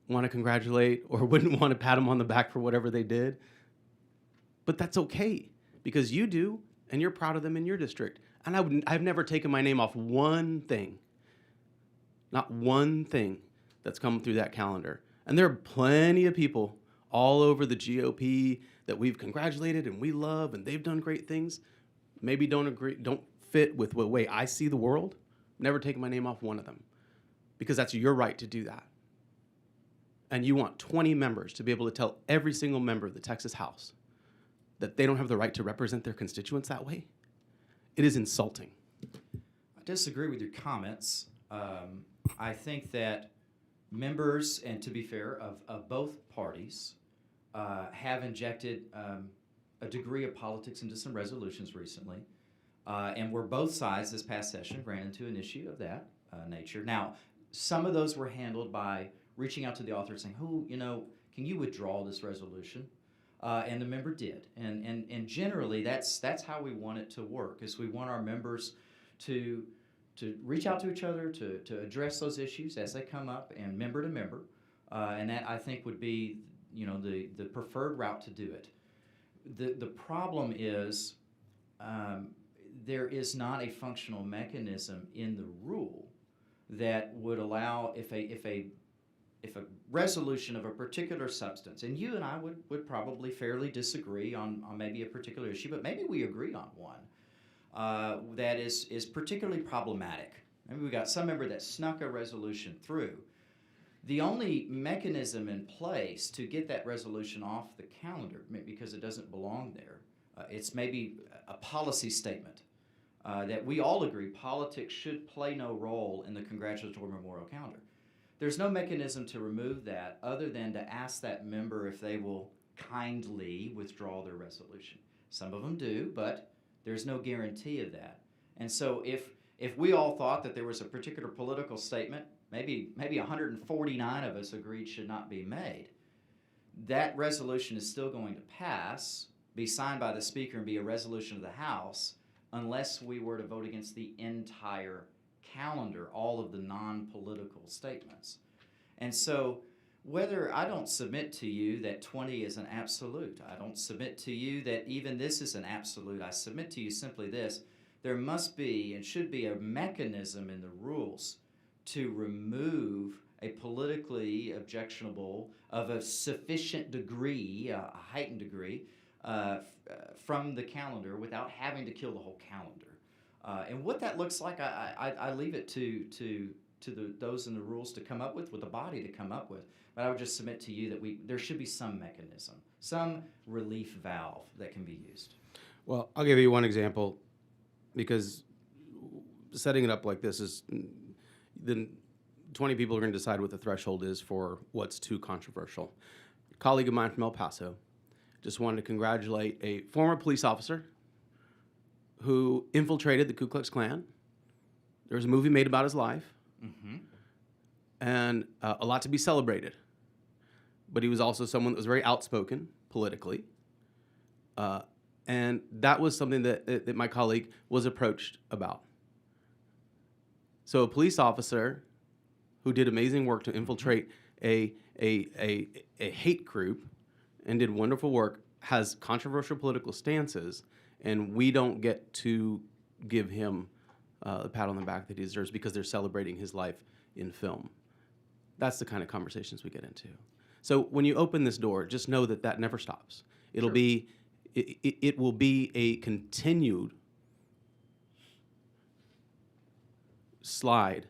want to congratulate or wouldn't want to pat them on the back for whatever they did. But that's okay, because you do, and you're proud of them in your district. And I've never taken my name off one thing, not one thing that's come through that calendar. And there are plenty of people all over the GOP that we've congratulated and we love, and they've done great things. Maybe don't fit with the way I see the world. Never taken my name off one of them, because that's your right to do that. And you want 20 members to be able to tell every single member of the Texas House that they don't have the right to represent their constituents that way? It is insulting. I disagree with your comments. I think that members, and to be fair, of both parties have injected a degree of politics into some resolutions recently. And were both sides this past session ran into an issue of that nature. Now, some of those were handled by reaching out to the author saying, can you withdraw this resolution? And the member did. And generally, that's how we want it to work, is we want our members to reach out to each other, to address those issues as they come up, and member to member. And that, I think, would be the preferred route to do it. The problem is there is not a functional mechanism in the rule that would allow, if a resolution of a particular substance, and you and I would probably fairly disagree on maybe a particular issue, but maybe we agree on one that is particularly problematic. Maybe we got some member that snuck a resolution through. The only mechanism in place to get that resolution off the calendar, because it doesn't belong there, it's maybe a policy statement that we all agree politics should play no role in the congratulatory memorial calendar. There's no mechanism to remove that other than to ask that member if they will kindly withdraw their resolution. Some of them do, but there's no guarantee of that. And so if we all thought that there was a particular political statement, maybe 149 of us agreed should not be made, that resolution is still going to pass, be signed by the speaker, and be a resolution of the House, unless we were to vote against the entire calendar, all of the non-political statements. And so whether I don't submit to you that 20 is an absolute, I don't submit to you that even this is an absolute, I submit to you simply this: there must be and should be a mechanism in the rules to remove a politically objectionable of a sufficient degree, a heightened degree, from the calendar without having to kill the whole calendar. And what that looks like, I leave it to those in the rules to come up with the body to come up with. But I would just submit to you that there should be some mechanism, some relief valve that can be used. Well, I'll give you one example, because setting it up like this is then 20 people are going to decide what the threshold is for what's too controversial. A colleague of mine from El Paso just wanted to congratulate a former police officer who infiltrated the Ku Klux Klan. There was a movie made about his life, and a lot to be celebrated. But he was also someone that was very outspoken politically. And that was something that my colleague was approached about. So a police officer who did amazing work to infiltrate a hate group and did wonderful work has controversial political stances, and we don't get to give him the pat on the back that he deserves because they're celebrating his life in film. That's the kind of conversations we get into. So when you open this door, just know that that never stops. It'll be, it will be a continued slide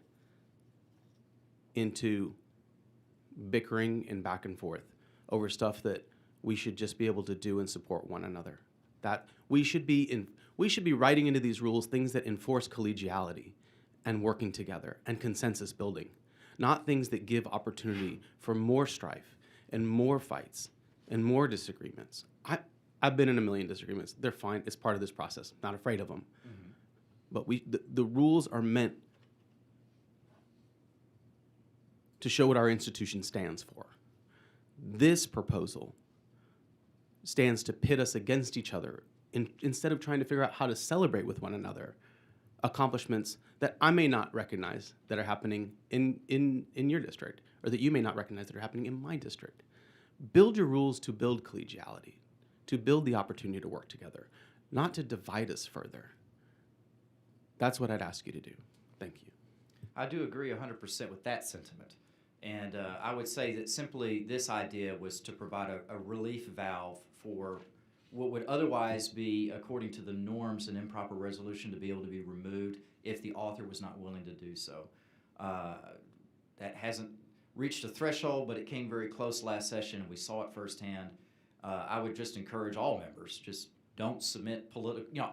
into bickering and back and forth over stuff that we should just be able to do and support one another. That we should be writing into these rules things that enforce collegiality and working together and consensus building, not things that give opportunity for more strife and more fights and more disagreements. I've been in a million disagreements. They're fine. It's part of this process. Not afraid of them. But the rules are meant to show what our institution stands for. This proposal stands to pit us against each other instead of trying to figure out how to celebrate with one another accomplishments that I may not recognize that are happening in your district, or that you may not recognize that are happening in my district. Build your rules to build collegiality, to build the opportunity to work together, not to divide us further. That's what I'd ask you to do. Thank you. I do agree 100% with that sentiment. And I would say that simply this idea was to provide a relief valve for what would otherwise be, according to the norms, an improper resolution to be able to be removed if the author was not willing to do so. That hasn't reached a threshold, but it came very close last session, and we saw it firsthand. I would just encourage all members, just don't submit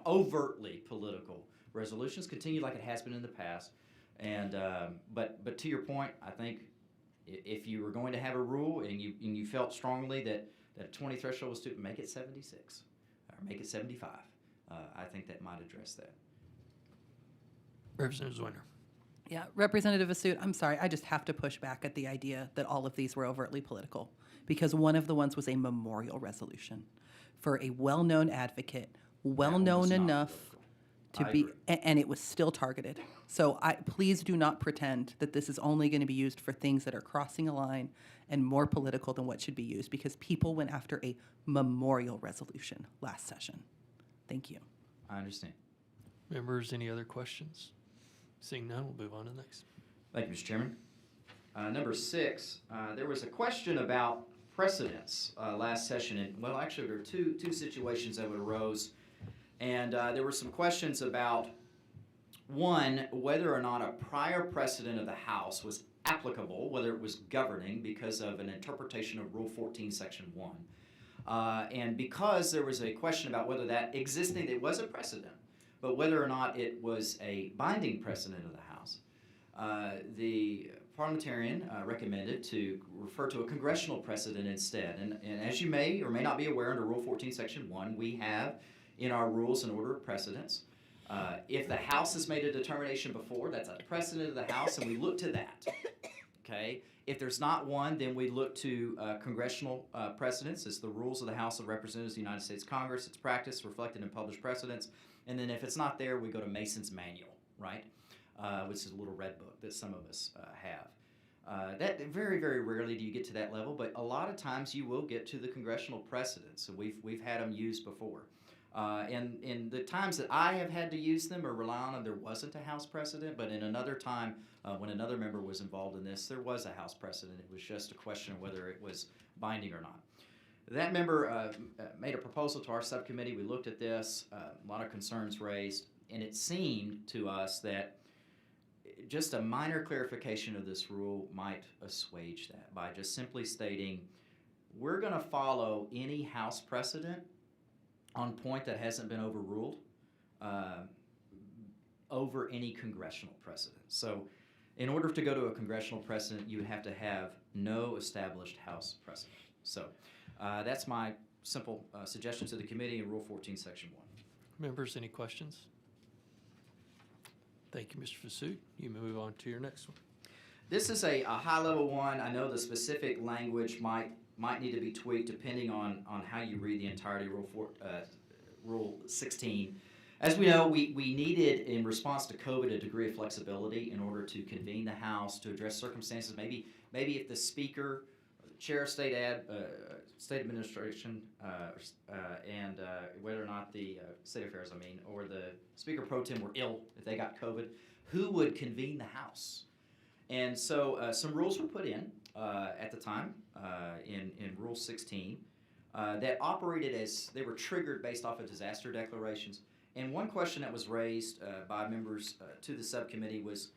overtly political resolutions. Continue like it has been in the past. And but to your point, I think if you were going to have a rule and you felt strongly that a 20 threshold was too, make it 76 or make it 75. I think that might address that. Representative Zwinner. Yeah, Representative Asut, I'm sorry, I just have to push back at the idea that all of these were overtly political, because one of the ones was a memorial resolution for a well-known advocate, well-known enough to I be, agree. and it was still targeted. So please do not pretend that this is only going to be used for things that are crossing a line and more political than what should be used, because people went after a memorial resolution last session. Thank you. I understand. Members, any other questions? Seeing none, we'll move on to the next. Thank you, Mr. Chairman. Number 6, there was a question about precedents last session. And, well, actually, there were two situations that arose. And there were some questions about, one, whether or not a prior precedent of the House was applicable, whether it was governing because of an interpretation of Rule 14, Section 1. And because there was a question about whether that existing, it was a precedent, but whether or not it was a binding precedent of the House, the parliamentarian recommended to refer to a congressional precedent instead. And as you may or may not be aware, under Rule 14, Section 1, we have in our rules an order of precedence. If the House has made a determination before, that's a precedent of the House, and we look to that. Okay? If there's not one, then we look to congressional precedents. It's the rules of the House of Representatives of the United States Congress. It's practice reflected in published precedents. And then if it's not there, we go to Mason's Manual, right? Which is a little red book that some of us have. That very, very rarely do you get to that level, but a lot of times you will get to the congressional precedents. So we've had them used before. And in the times that I have had to use them or rely on them, there wasn't a House precedent, but in another time, when another member was involved in this, there was a House precedent. It was just a question of whether it was binding or not. That member made a proposal to our subcommittee. We looked at this, a lot of concerns raised, and it seemed to us that just a minor clarification of this rule might assuage that by just simply stating, we're going to follow any House precedent on point that hasn't been overruled over any congressional precedent. So in order to go to a congressional precedent, you have to have no established House precedent. So that's my simple suggestion to the committee in Rule 14, Section 1. Members, any questions? Thank you, Mr. Fasut. You may move on to your next one. This is a high-level one. I know the specific language might need to be tweaked depending on how you read the entirety of Rule 16. As we know, we needed, in response to COVID, a degree of flexibility in order to convene the House, to address circumstances. Maybe if the Speaker, or the Chair of State Administration, and whether or not the State Affairs, or the Speaker Pro Tem were ill, if they got COVID, who would convene the House? And so some rules were put in at the time in Rule 16 that operated as, they were triggered based off of disaster declarations. And one question that was raised by members to the subcommittee was,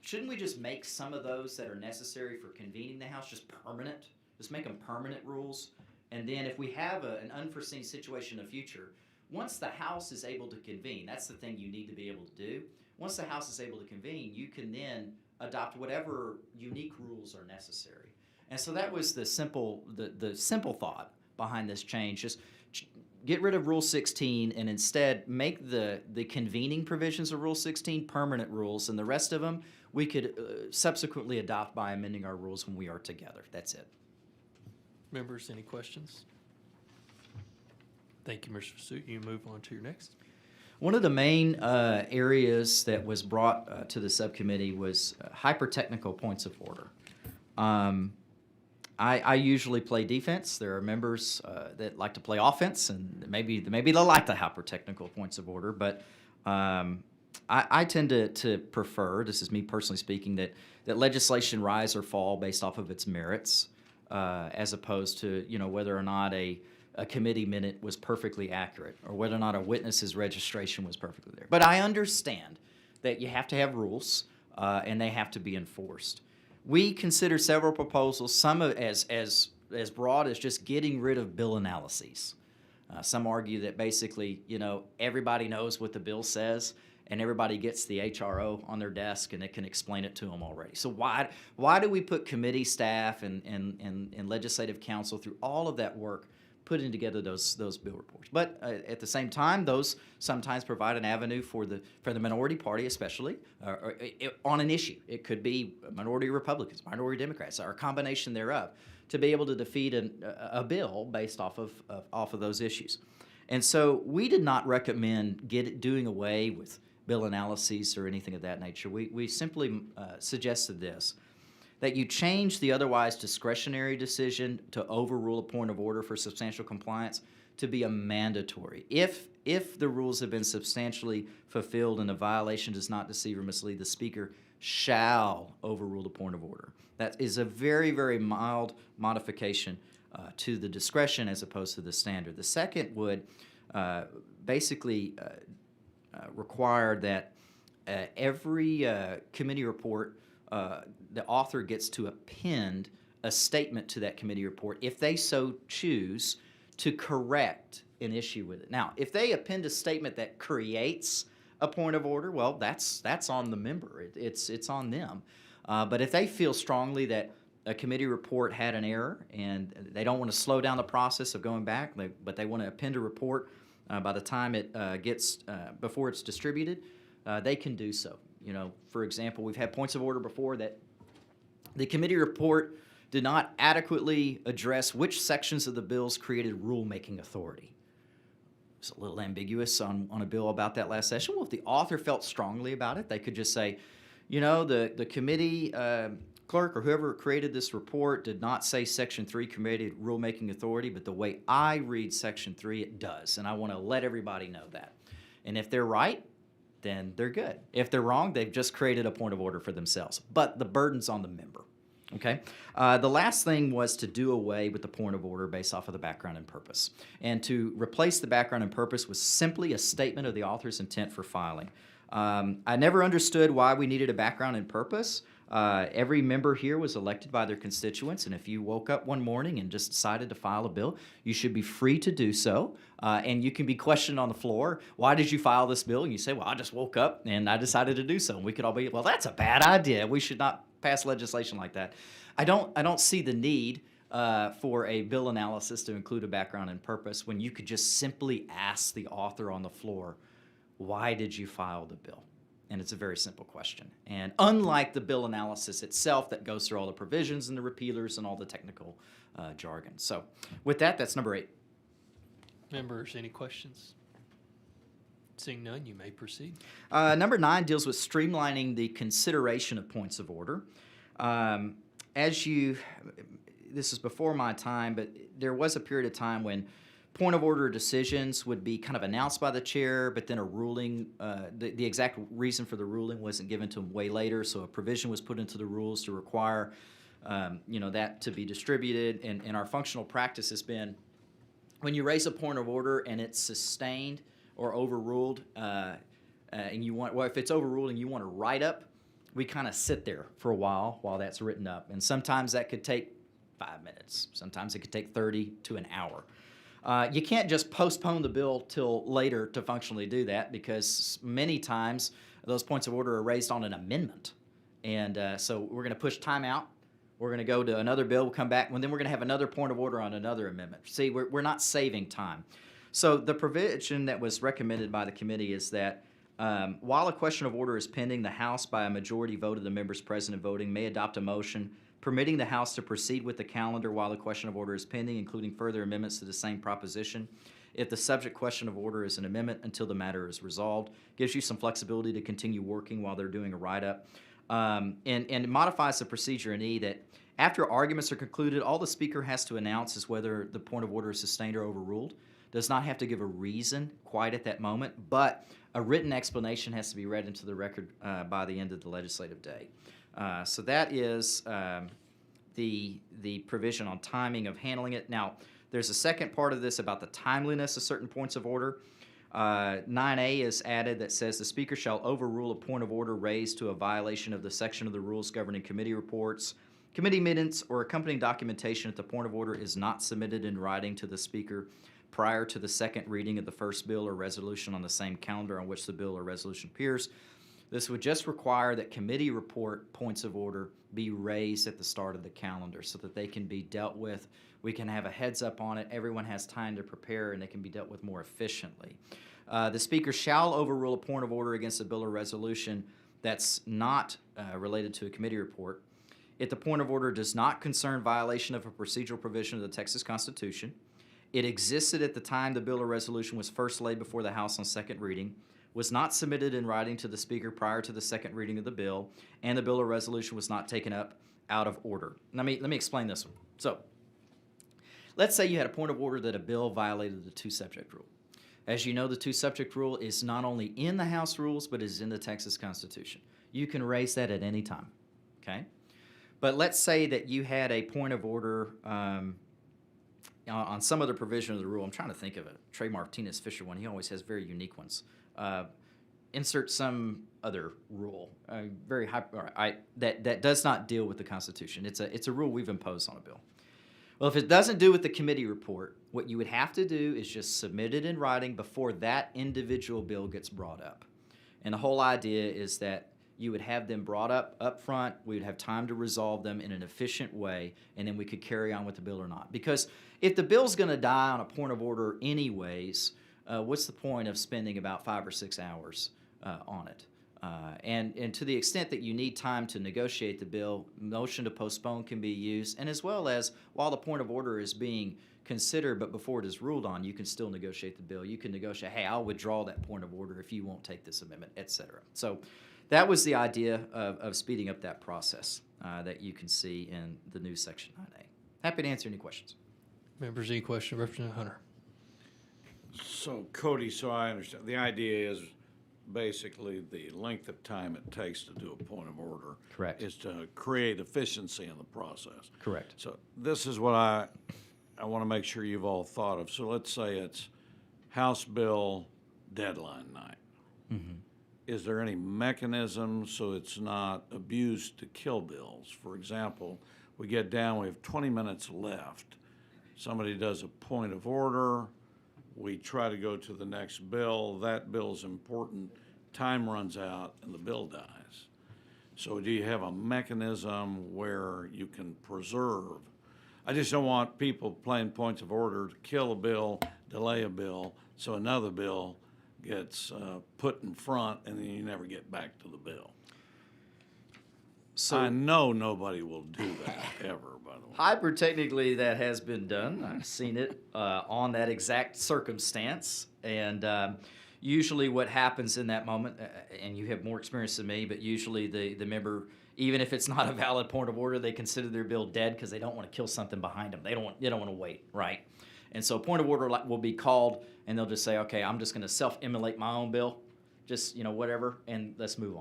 shouldn't we just make some of those that are necessary for convening the House just permanent? Just make them permanent rules. And then if we have an unforeseen situation in the future, once the House is able to convene, that's the thing you need to be able to do. Once the House is able to convene, you can then adopt whatever unique rules are necessary. And so that was the simple thought behind this change. Just get rid of Rule 16 and instead make the convening provisions of Rule 16 permanent rules, and the rest of them we could subsequently adopt by amending our rules when we are together. That's it. Members, any questions? Thank you, Mr. Suit. You move on to your next. One of the main areas that was brought to the subcommittee was hyper-technical points of order. I usually play defense. There are members that like to play offense, and maybe they like the hyper-technical points of order, but I tend to prefer, this is me personally speaking, that legislation rise or fall based off of its merits, as opposed to, whether or not a committee minute was perfectly accurate or whether or not a witness's registration was perfectly there. But I understand that you have to have rules and they have to be enforced. We consider several proposals, some as broad as just getting rid of bill analyses. Some argue that basically, everybody knows what the bill says and everybody gets the HRO on their desk and it can explain it to them already. So why do we put committee staff and legislative counsel through all of that work putting together those bill reports? But at the same time, those sometimes provide an avenue for the minority party, especially on an issue. It could be minority Republicans, minority Democrats, or a combination thereof, to be able to defeat a bill based off of those issues. And so we did not recommend doing away with bill analyses or anything of that nature. We simply suggested this, that you change the otherwise discretionary decision to overrule a point of order for substantial compliance to be a mandatory. If the rules have been substantially fulfilled and a violation does not deceive or mislead, the speaker shall overrule the point of order. That is a very, very mild modification to the discretion as opposed to the standard. The second would basically require that every committee report, the author gets to append a statement to that committee report if they so choose to correct an issue with it. Now, if they append a statement that creates a point of order, well, that's on the member. It's on them. But if they feel strongly that a committee report had an error and they don't want to slow down the process of going back, but they want to append a report by the time it gets before it's distributed, they can do so. For example, we've had points of order before that the committee report did not adequately address which sections of the bills created rulemaking authority. It's a little ambiguous on a bill about that last session. Well, if the author felt strongly about it, they could just say, the committee clerk or whoever created this report did not say Section 3 created rulemaking authority, but the way I read Section 3, it does, and I want to let everybody know that. And if they're right, then they're good. If they're wrong, they've just created a point of order for themselves. But the burden's on the member. Okay? The last thing was to do away with the point of order based off of the background and purpose, and to replace the background and purpose with simply a statement of the author's intent for filing. I never understood why we needed a background and purpose. Every member here was elected by their constituents, and if you woke up one morning and just decided to file a bill, you should be free to do so, and you can be questioned on the floor, why did you file this bill? And you say, well, I just woke up and I decided to do so. And we could all be, well, that's a bad idea. We should not pass legislation like that. I don't see the need for a bill analysis to include a background and purpose when you could just simply ask the author on the floor, why did you file the bill? And it's a very simple question. And unlike the bill analysis itself that goes through all the provisions and the repealers and all the technical jargon. So with that, that's number 8. Members, any questions? Seeing none, you may proceed. Number 9 deals with streamlining the consideration of points of order. This is before my time, but there was a period of time when point of order decisions would be kind of announced by the chair, but then a ruling, the exact reason for the ruling wasn't given to him way later, so a provision was put into the rules to require that to be distributed. And our functional practice has been when you raise a point of order and it's sustained or overruled, and if it's overruled and you want to write up, we kind of sit there for a while that's written up. And sometimes that could take 5 minutes. Sometimes it could take 30 to an hour. You can't just postpone the bill till later to functionally do that, because many times those points of order are raised on an amendment. And so we're going to push time out. We're going to go to another bill, we'll come back, and then we're going to have another point of order on another amendment. See, we're not saving time. So the provision that was recommended by the committee is that While a question of order is pending, the House, by a majority vote of the members present and voting, may adopt a motion permitting the House to proceed with the calendar while the question of order is pending, including further amendments to the same proposition. If the subject question of order is an amendment until the matter is resolved, gives you some flexibility to continue working while they're doing a write-up. And it modifies the procedure in E that after arguments are concluded, all the speaker has to announce is whether the point of order is sustained or overruled. Does not have to give a reason quite at that moment, but a written explanation has to be read into the record by the end of the legislative day. So that is the provision on timing of handling it. Now, there's a second part of this about the timeliness of certain points of order. 9A is added that says the speaker shall overrule a point of order raised to a violation of the section of the rules governing committee reports, committee minutes, or accompanying documentation if the point of order is not submitted in writing to the speaker prior to the second reading of the first bill or resolution on the same calendar on which the bill or resolution appears. This would just require that committee report points of order be raised at the start of the calendar so that they can be dealt with. We can have a heads up on it. Everyone has time to prepare and they can be dealt with more efficiently. The speaker shall overrule a point of order against a bill or resolution that's not related to a committee report if the point of order does not concern violation of a procedural provision of the Texas Constitution, it existed at the time the bill or resolution was first laid before the House on second reading, was not submitted in writing to the speaker prior to the second reading of the bill, and the bill or resolution was not taken up out of order. Let me explain this one. So, let's say you had a point of order that a bill violated the two-subject rule. As you know, the two-subject rule is not only in the House rules, but is in the Texas Constitution. You can raise that at any time, okay? But let's say that you had a point of order on some other provision of the rule. I'm trying to think of it. Trey Martinez Fisher one. He always has very unique ones. Insert some other rule, very high, that does not deal with the Constitution. It's a rule we've imposed on a bill. Well, if it doesn't do with the committee report, what you would have to do is just submit it in writing before that individual bill gets brought up. And the whole idea is that you would have them brought up front, we would have time to resolve them in an efficient way, and then we could carry on with the bill or not. Because if the bill's going to die on a point of order anyways, what's the point of spending about 5 or 6 hours on it? And to the extent that you need time to negotiate the bill, motion to postpone can be used, and as well as while the point of order is being considered, but before it is ruled on, you can still negotiate the bill. You can negotiate, hey, I'll withdraw that point of order if you won't take this amendment, etc. So that was the idea of speeding up that process that you can see in the new Section 9A. Happy to answer any questions. Members, any question, Representative Hunter? So Cody, so I understand, the idea is basically the length of time it takes to do a point of order. Correct. Is to create efficiency in the process. Correct. So this is what I want to make sure you've all thought of. So let's say it's House bill deadline night. Mm-hmm. Is there any mechanism so it's not abused to kill bills? For example, we get down, we have 20 minutes left. Somebody does a point of order. We try to go to the next bill. That bill's important. Time runs out and the bill dies. So do you have a mechanism where you can preserve? I just don't want people playing points of order to kill a bill, delay a bill, so another bill gets put in front and then you never get back to the bill. So I know nobody will do that ever, by the way. hyper-technically, that has been done. I've seen it on that exact circumstance. And usually what happens in that moment, and you have more experience than me, but usually the member, even if it's not a valid point of order, they consider their bill dead because they don't want to kill something behind them. They don't want to wait, right? And so a point of order will be called, and they'll just say, okay, I'm just going to self-immolate my own bill, just, whatever, and let's move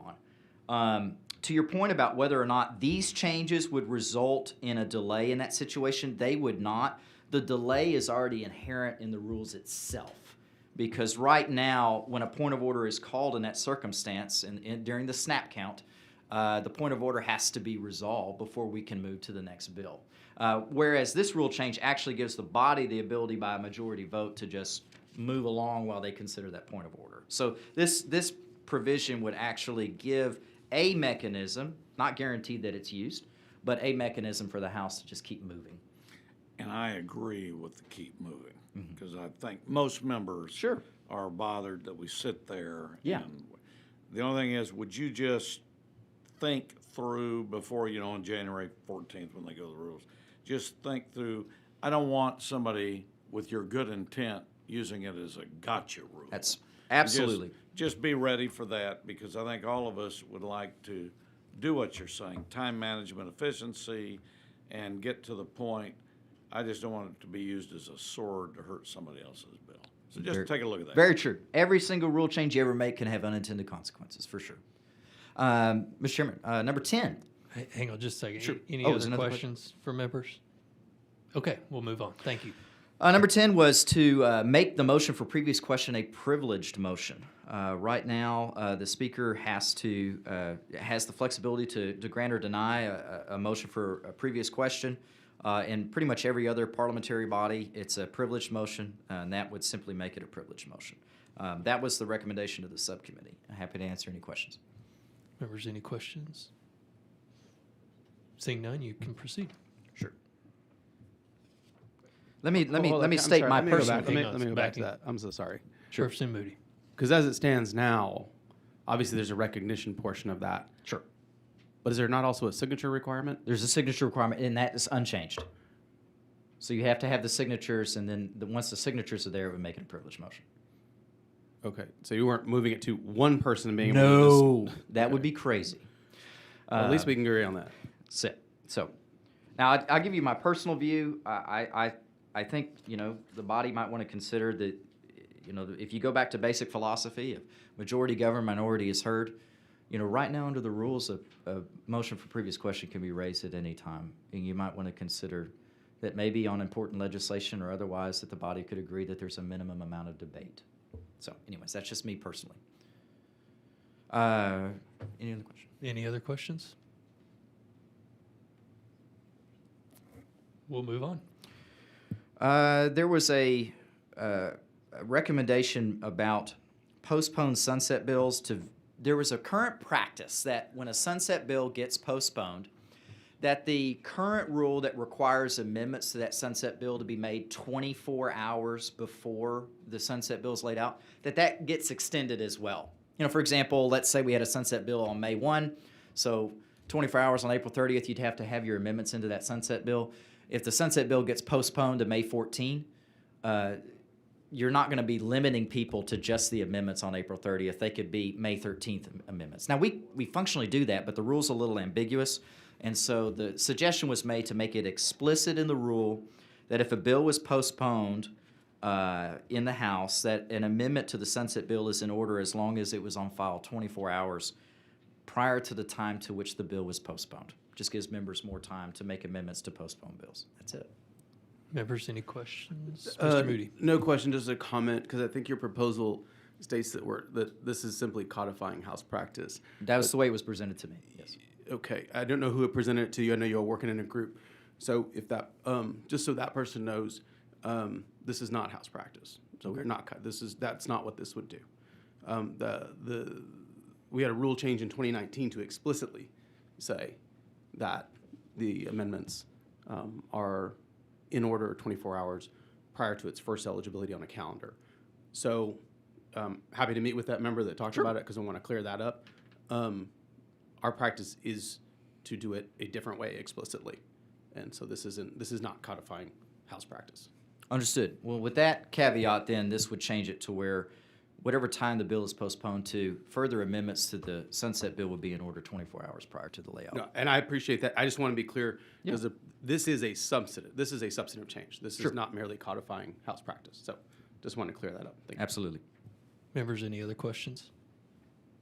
on. To your point about whether or not these changes would result in a delay in that situation, they would not. The delay is already inherent in the rules itself. Because right now, when a point of order is called in that circumstance, and during the snap count, the point of order has to be resolved before we can move to the next bill. Whereas this rule change actually gives the body the ability by a majority vote to just move along while they consider that point of order. So this provision would actually give a mechanism, not guaranteed that it's used, but a mechanism for the House to just keep moving. And I agree with the keep moving, because I think most members are bothered that we sit there. Yeah. And the only thing is, would you just think through before, on January 14th when they go to the rules, just think through, I don't want somebody with your good intent using it as a gotcha rule. That's Just- absolutely. Just be ready for that, because I think all of us would like to do what you're saying, time management, efficiency, and get to the point. I just don't want it to be used as a sword to hurt somebody else's bill. So just Very- take a look at that. Very true. Every single rule change you ever make can have unintended consequences, for sure. Mr. Chairman, number 10. Hang on just a second. Sure. Any Oh, there's other another questions for members? Okay, we'll move on. Thank you. Number 10 was to make the motion for previous question a privileged motion. Right now, the speaker has the flexibility to grant or deny a motion for a previous question. In pretty much every other parliamentary body, it's a privileged motion, and that would simply make it a privileged motion. That was the recommendation of the subcommittee. I'm happy to answer any questions. Members, any questions? Seeing none, you can proceed. Sure. Let me Hold on, I'm state sorry, my let me go personal back- let me- Hang on, let me go back to backing- that. I'm so sorry. Person Moody. Because as it stands now, obviously there's a recognition portion of that. Sure. But is there not also a signature requirement? There's a signature requirement, and that is unchanged. So you have to have the signatures, and then once the signatures are there, it would make it a privileged motion. Okay, so you weren't moving it to one person and being able to just... That would be crazy. Well, at least we can agree on that. So now I'll give you my personal view. I think, the body might want to consider that, if you go back to basic philosophy of majority governed, minority is heard, right now under the rules, a motion for previous question can be raised at any time. And you might want to consider that maybe on important legislation or otherwise that the body could agree that there's a minimum amount of debate. So anyways, that's just me personally. Any other questions? Any other questions? We'll move on. There was a recommendation about postponed sunset bills there was a current practice that when a sunset bill gets postponed, that the current rule that requires amendments to that sunset bill to be made 24 hours before the sunset bill is laid out, that gets extended as well. For example, let's say we had a sunset bill on May 1, so 24 hours on April 30th, you'd have to have your amendments into that sunset bill. If the sunset bill gets postponed to May 14, you're not going to be limiting people to just the amendments on April 30th. They could be May 13th amendments. Now, we functionally do that, but the rule's a little ambiguous. And so the suggestion was made to make it explicit in the rule that if a bill was postponed in the House, that an amendment to the sunset bill is in order as long as it was on file 24 hours prior to the time to which the bill was postponed. Just gives members more time to make amendments to postpone bills. That's it. Members, any questions? Mr. Moody. No question, just a comment, because I think your proposal states that this is simply codifying House practice. That was the way it was presented to me, yes. Okay, I don't know who it presented it to you. I know you're working in a group. So if that, just so that person knows, this is not House practice. So we're not, that's not what this would do. We had a rule change in 2019 to explicitly say that the amendments are in order 24 hours prior to its first eligibility on a calendar. So happy to meet with that member that talked about it because I want to clear that up. Our practice is to do it a different way explicitly. And so this is not codifying House practice. Understood. Well, with that caveat, then, this would change it to where whatever time the bill is postponed to, further amendments to the sunset bill would be in order 24 hours prior to the layout. No, and I appreciate that. I just want to be clear because this is a substantive change. This is not merely codifying House practice. So just want to clear that up. Thank you. Absolutely. Members, any other questions?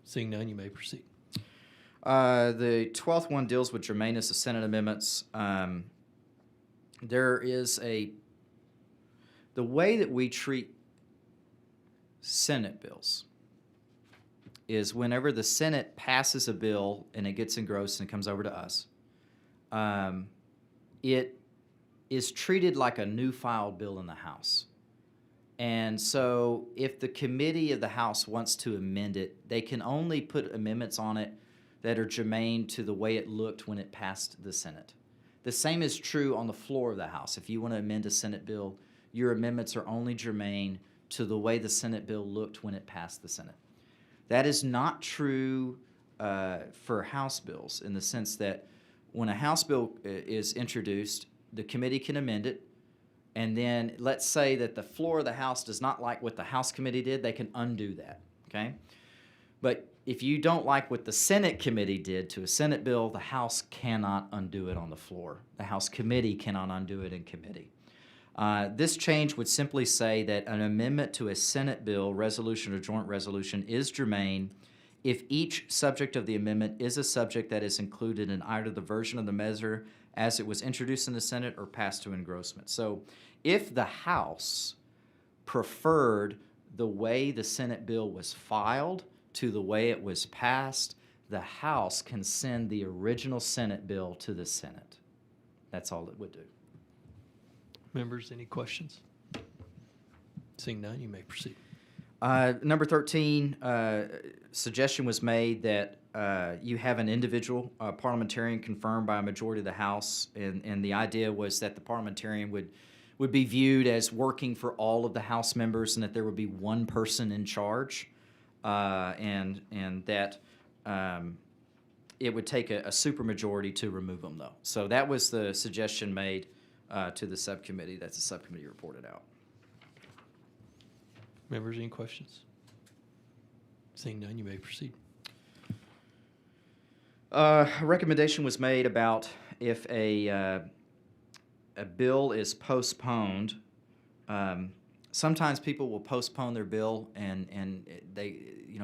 Seeing none, you may proceed. The 12th one deals with germaneness of Senate amendments. There is the way that we treat Senate bills is whenever the Senate passes a bill and it gets engrossed and it comes over to us, it is treated like a new filed bill in the House. And so if the committee of the House wants to amend it, they can only put amendments on it that are germane to the way it looked when it passed the Senate. The same is true on the floor of the House. If you want to amend a Senate bill, your amendments are only germane to the way the Senate bill looked when it passed the Senate. That is not true for House bills, in the sense that when a House bill is introduced, the committee can amend it, and then let's say that the floor of the House does not like what the House committee did, they can undo that, okay? But if you don't like what the Senate committee did to a Senate bill, the House cannot undo it on the floor. The House committee cannot undo it in committee. This change would simply say that an amendment to a Senate bill, resolution, or joint resolution is germane if each subject of the amendment is a subject that is included in either the version of the measure as it was introduced in the Senate or passed to engrossment. So if the House preferred the way the Senate bill was filed to the way it was passed, the House can send the original Senate bill to the Senate. That's all it would do. Members, any questions? Seeing none, you may proceed. Number 13, suggestion was made that you have an individual parliamentarian confirmed by a majority of the House, and the idea was that the parliamentarian would be viewed as working for all of the House members, and that there would be one person in charge, and that it would take a supermajority to remove them, though. So that was the suggestion made to the subcommittee. That's the subcommittee reported out. Members, any questions? Seeing none, you may proceed. A recommendation was made about if a bill is postponed. Sometimes people will postpone their bill, and they,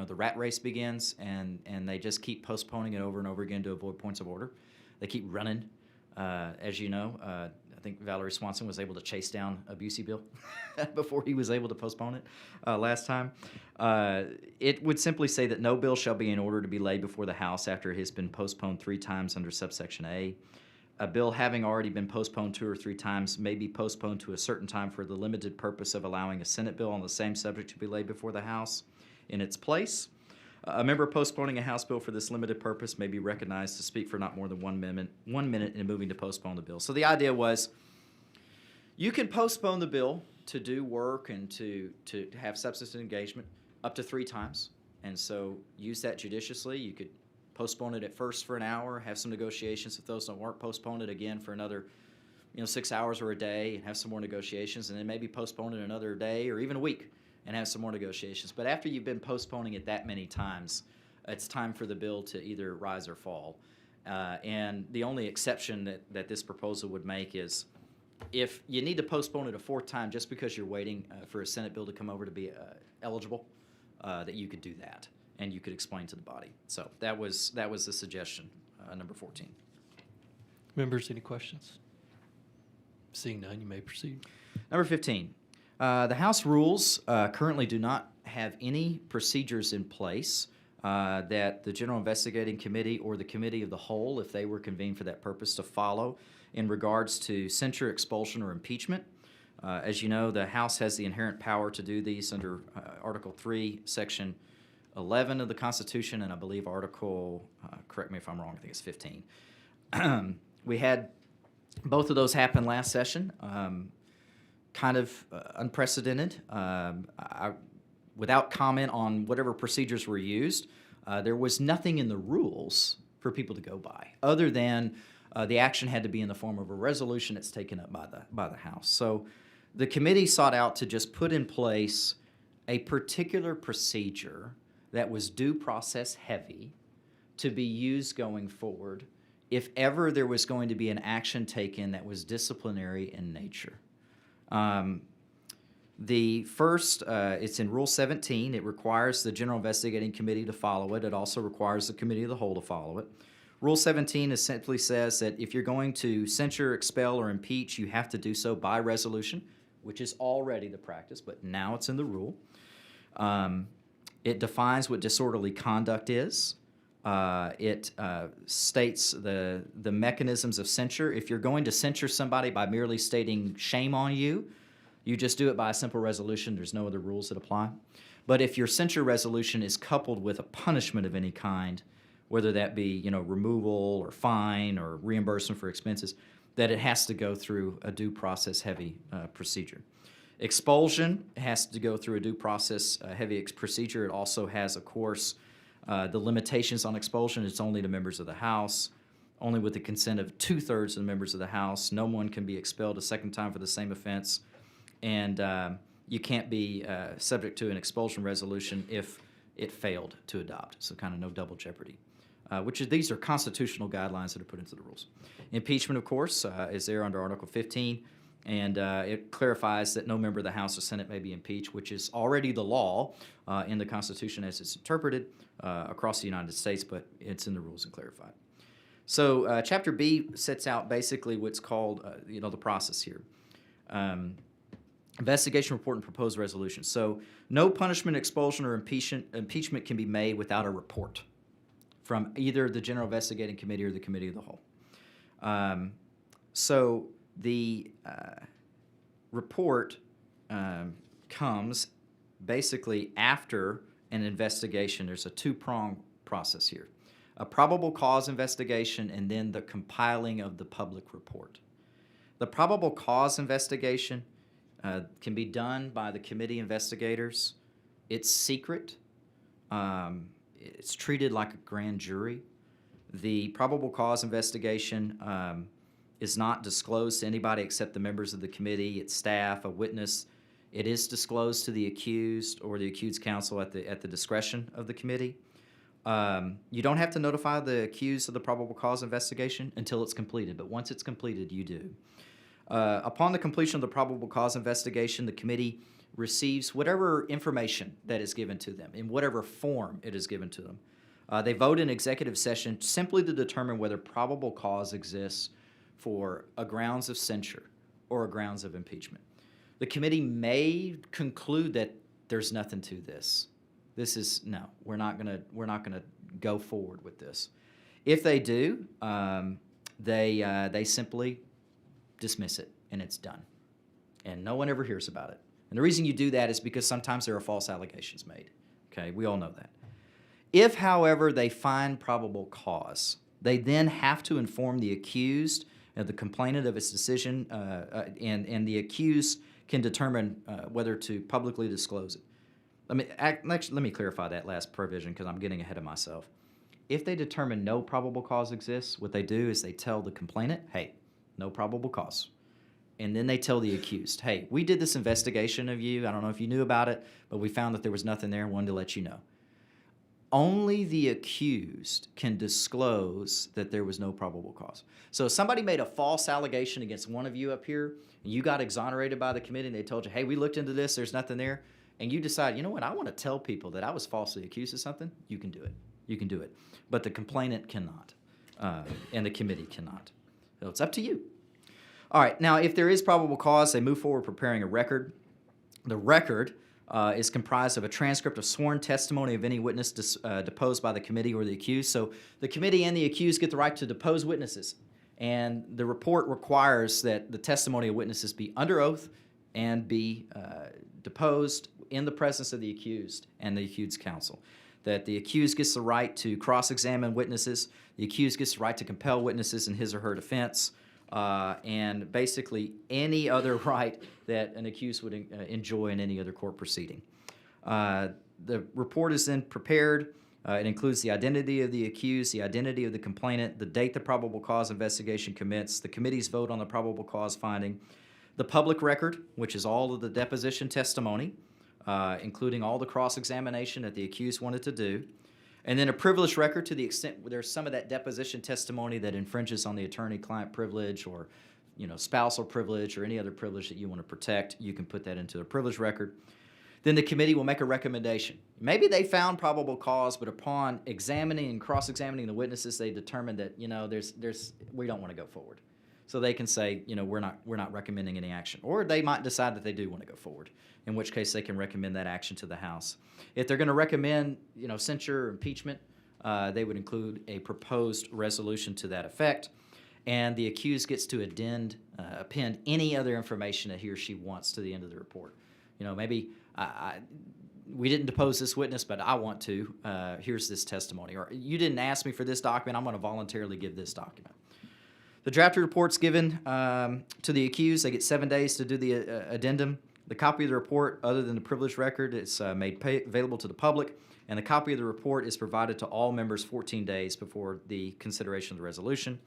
the rat race begins, and they just keep postponing it over and over again to avoid points of order. They keep running. As you know, I think Valerie Swanson was able to chase down a Busey bill before he was able to postpone it last time. It would simply say that no bill shall be in order to be laid before the House after it has been postponed 3 times under subsection A. A bill having already been postponed 2 or 3 times may be postponed to a certain time for the limited purpose of allowing a Senate bill on the same subject to be laid before the House in its place. A member postponing a House bill for this limited purpose may be recognized to speak for not more than 1 minute in moving to postpone the bill. So the idea was you can postpone the bill to do work and to have substantive engagement up to 3 times. And so use that judiciously. You could postpone it at first for an hour, have some negotiations. If those don't work, postpone it again for another 6 hours or a day and have some more negotiations, and then maybe postpone it another day or even a week and have some more negotiations. But after you've been postponing it that many times, it's time for the bill to either rise or fall. And the only exception that this proposal would make is if you need to postpone it a 4th time just because you're waiting for a Senate bill to come over to be eligible, that you could do that, and you could explain to the body. So that was the suggestion, number 14. Members, any questions? Seeing none, you may proceed. Number 15. The House rules currently do not have any procedures in place that the General Investigating Committee or the Committee of the Whole, if they were convened for that purpose, to follow in regards to censure, expulsion, or impeachment. As you know, the House has the inherent power to do these under Article 3, Section 11 of the Constitution, and I believe Article, correct me if I'm wrong, I think it's 15. We had both of those happen last session. Kind of unprecedented. Without comment on whatever procedures were used, there was nothing in the rules for people to go by, other than the action had to be in the form of a resolution that's taken up by the House. So the committee sought out to just put in place a particular procedure that was due process heavy to be used going forward if ever there was going to be an action taken that was disciplinary in nature. The first, it's in Rule 17. It requires the General Investigating Committee to follow it. It also requires the Committee of the Whole to follow it. Rule 17 essentially says that if you're going to censure, expel, or impeach, you have to do so by resolution, which is already the practice, but now it's in the rule. It defines what disorderly conduct is. It states the mechanisms of censure. If you're going to censure somebody by merely stating shame on you, you just do it by a simple resolution. There's no other rules that apply. But if your censure resolution is coupled with a punishment of any kind, whether that be removal or fine or reimbursement for expenses, that it has to go through a due process heavy procedure. Expulsion has to go through a due process, procedure. It also has, of course, the limitations on expulsion. It's only to members of the House, only with the consent of 2/3 of the members of the House. No one can be expelled a second time for the same offense. And you can't be subject to an expulsion resolution if it failed to adopt. So kind of no double jeopardy. These are constitutional guidelines that are put into the rules. Impeachment, of course, is there under Article 15, and it clarifies that no member of the House or Senate may be impeached, which is already the law in the Constitution as it's interpreted across the United States, but it's in the rules and clarified. So Chapter B sets out basically what's called, the process here. Investigation report and proposed resolution. So no punishment, expulsion, or impeachment can be made without a report from either the General Investigating Committee or the Committee of the Whole. So the report comes basically after an investigation. There's a two-pronged process here. A probable cause investigation and then the compiling of the public report. The probable cause investigation can be done by the committee investigators. It's secret. It's treated like a grand jury. The probable cause investigation is not disclosed to anybody except the members of the committee, its staff, a witness. It is disclosed to the accused or the accused counsel at the discretion of the committee. You don't have to notify the accused of the probable cause investigation until it's completed, but once it's completed, you do. Upon the completion of the probable cause investigation, the committee receives whatever information that is given to them, in whatever form it is given to them. They vote in executive session simply to determine whether probable cause exists for a grounds of censure or a grounds of impeachment. The committee may conclude that there's nothing to this. We're not gonna go forward with this. If they do, they simply dismiss it and it's done. And no one ever hears about it. And the reason you do that is because sometimes there are false allegations made. Okay, we all know that. If, however, they find probable cause, they then have to inform the accused and the complainant of its decision, and the accused can determine whether to publicly disclose it. Let me clarify that last provision because I'm getting ahead of myself. If they determine no probable cause exists, what they do is they tell the complainant, hey, no probable cause. And then they tell the accused, hey, we did this investigation of you. I don't know if you knew about it, but we found that there was nothing there and wanted to let you know. Only the accused can disclose that there was no probable cause. So if somebody made a false allegation against one of you up here, and you got exonerated by the committee, and they told you, hey, we looked into this, there's nothing there, and you decide, you know what, I want to tell people that I was falsely accused of something, you can do it. You can do it. But the complainant cannot, and the committee cannot. So it's up to you. All right, now if there is probable cause, they move forward preparing a record. The record is comprised of a transcript of sworn testimony of any witness deposed by the committee or the accused. So the committee and the accused get the right to depose witnesses. And the report requires that the testimony of witnesses be under oath and be deposed in the presence of the accused and the accused counsel. That the accused gets the right to cross-examine witnesses. The accused gets the right to compel witnesses in his or her defense. And basically any other right that an accused would enjoy in any other court proceeding. The report is then prepared. It includes the identity of the accused, the identity of the complainant, the date the probable cause investigation commenced, the committee's vote on the probable cause finding, the public record, which is all of the deposition testimony, including all the cross-examination that the accused wanted to do, and then a privileged record to the extent where there's some of that deposition testimony that infringes on the attorney-client privilege or, spousal privilege or any other privilege that you want to protect. You can put that into a privileged record. Then the committee will make a recommendation. Maybe they found probable cause, but upon examining and cross-examining the witnesses, they determined that, we don't want to go forward. So they can say, we're not recommending any action. Or they might decide that they do want to go forward, in which case they can recommend that action to the House. If they're going to recommend, censure or impeachment, they would include a proposed resolution to that effect. And the accused gets to append any other information that he or she wants to the end of the report. Maybe we didn't depose this witness, but I want to. Here's this testimony. Or you didn't ask me for this document. I'm going to voluntarily give this document. The drafted report's given to the accused. They get 7 days to do the addendum. The copy of the report, other than the privileged record, is made available to the public, and the copy of the report is provided to all members 14 days before the consideration of the resolution.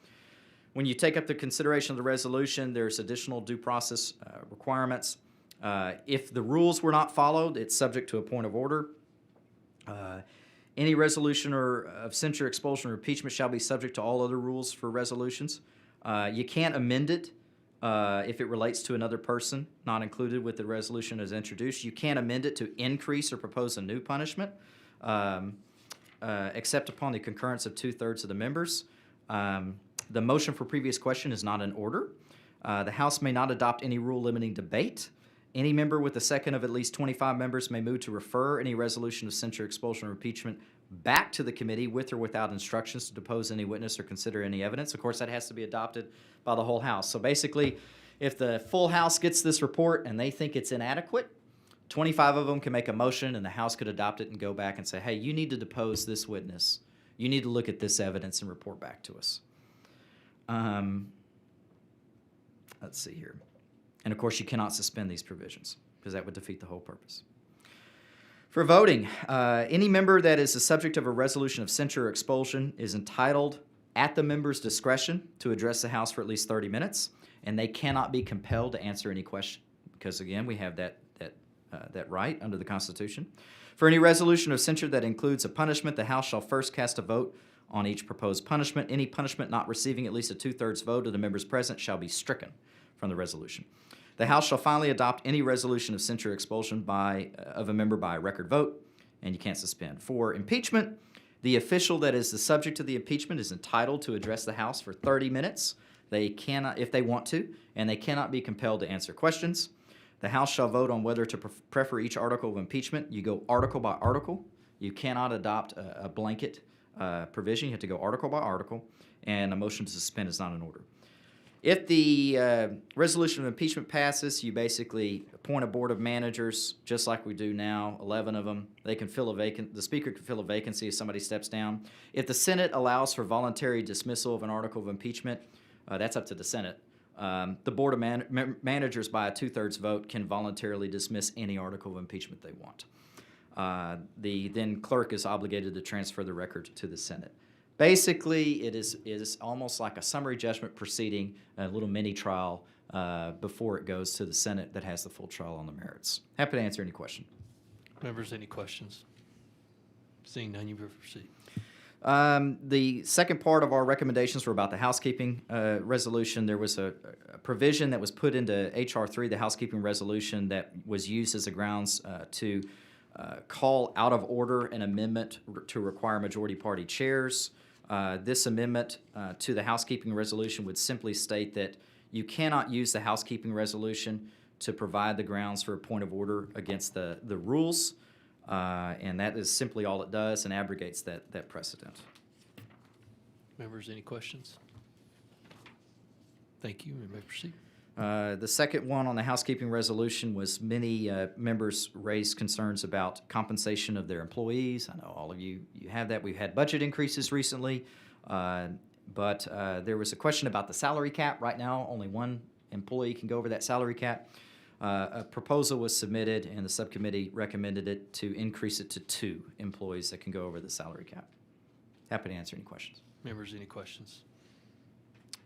When you take up the consideration of the resolution, there's additional due process requirements. If the rules were not followed, it's subject to a point of order. Any resolution or of censure, expulsion, or impeachment shall be subject to all other rules for resolutions. You can't amend it if it relates to another person not included with the resolution as introduced. You can't amend it to increase or propose a new punishment, except upon the concurrence of 2/3 of the members. The motion for previous question is not in order. The House may not adopt any rule limiting debate. Any member with a second of at least 25 members may move to refer any resolution of censure, expulsion, or impeachment back to the committee with or without instructions to depose any witness or consider any evidence. Of course, that has to be adopted by the whole House. So basically, if the full House gets this report and they think it's inadequate, 25 of them can make a motion and the House could adopt it and go back and say, hey, you need to depose this witness. You need to look at this evidence and report back to us. Let's see here. And of course, you cannot suspend these provisions because that would defeat the whole purpose. For voting, any member that is the subject of a resolution of censure or expulsion is entitled at the member's discretion to address the House for at least 30 minutes, and they cannot be compelled to answer any question because, again, we have that right under the Constitution. For any resolution of censure that includes a punishment, the House shall first cast a vote on each proposed punishment. Any punishment not receiving at least a 2/3 vote of the members present shall be stricken from the resolution. The House shall finally adopt any resolution of censure or expulsion of a member by a record vote, and you can't suspend. For impeachment, the official that is the subject of the impeachment is entitled to address the House for 30 minutes. They cannot, if they want to, and they cannot be compelled to answer questions. The House shall vote on whether to prefer each article of impeachment. You go article by article. You cannot adopt a blanket provision. You have to go article by article, and a motion to suspend is not in order. If the resolution of impeachment passes, you basically appoint a board of managers, just like we do now, 11 of them. They can fill the Speaker can fill a vacancy if somebody steps down. If the Senate allows for voluntary dismissal of an article of impeachment, that's up to the Senate. The board of managers, by a 2/3 vote, can voluntarily dismiss any article of impeachment they want. The then clerk is obligated to transfer the record to the Senate. Basically, it is almost like a summary judgment proceeding, a little mini trial before it goes to the Senate that has the full trial on the merits. Happy to answer any question. Members, any questions? Seeing none, you may proceed. The second part of our recommendations were about the housekeeping resolution. There was a provision that was put into H.R. 3, the housekeeping resolution, that was used as a grounds to call out of order an amendment to require majority party chairs. This amendment to the housekeeping resolution would simply state that you cannot use the housekeeping resolution to provide the grounds for a point of order against the rules, and that is simply all it does and abrogates that precedent. Members, any questions? Thank you. You may proceed. The second one on the housekeeping resolution was many members raised concerns about compensation of their employees. I know all of you have that. We've had budget increases recently, but there was a question about the salary cap. Right now, only one employee can go over that salary cap. A proposal was submitted, and the subcommittee recommended it to increase it to 2 employees that can go over the salary cap. Happy to answer any questions. Members, any questions?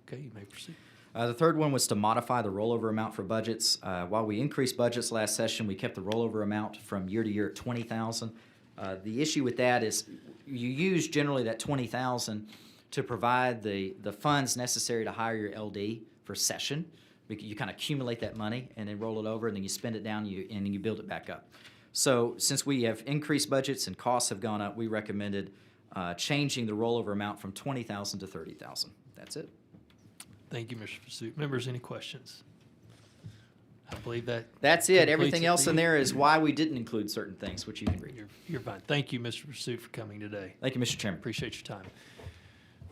Okay, you may proceed. The third one was to modify the rollover amount for budgets. While we increased budgets last session, we kept the rollover amount from year to year at $20,000. The issue with that is you use generally that $20,000 to provide the funds necessary to hire your LD for session. You kind of accumulate that money and then roll it over, and then you spend it down and then you build it back up. So since we have increased budgets and costs have gone up, we recommended changing the rollover amount from $20,000 to $30,000. That's it. Thank you, Mr. Pursuit. Members, any questions? I believe that's it. Everything else in there is why we didn't include certain things, which you can read. You're fine. Thank you, Mr. Pursuit, for coming today. Thank you, Mr. Chairman. Appreciate your time.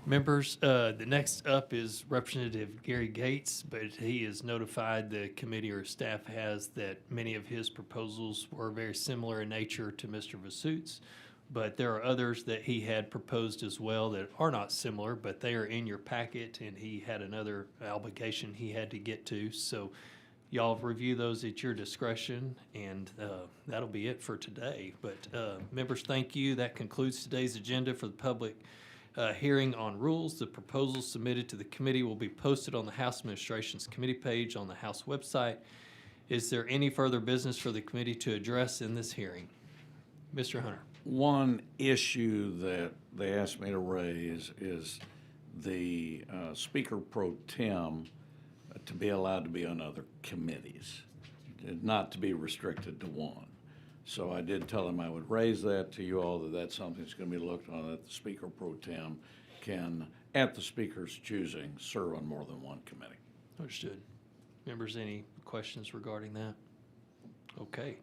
Members, the next up is Representative Gary Gates, but he is notified the committee or staff has that many of his proposals were very similar in nature to Mr. Pursuit's, but there are others that he had proposed as well that are not similar, but they are in your packet, and he had another obligation he had to get to. So Y'all review those at your discretion, and that'll be it for today. But members, thank you. That concludes today's agenda for the public hearing on rules. The proposals submitted to the committee will be posted on the House Administration's committee page on the House website. Is there any further business for the committee to address in this hearing? Mr. Hunter. One issue that they asked me to raise is the Speaker Pro Tem to be allowed to be on other committees, not to be restricted to one. So I did tell them I would raise that to you all, that that's something that's going to be looked on, that the Speaker Pro Tem can, at the Speaker's choosing, serve on more than one committee. Understood. Members, any questions regarding that? Okay.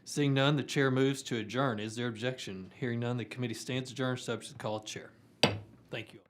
Seeing none, the chair moves to adjourn. Is there objection? Hearing none, the committee stands adjourned, subject to the call of the chair. Thank you.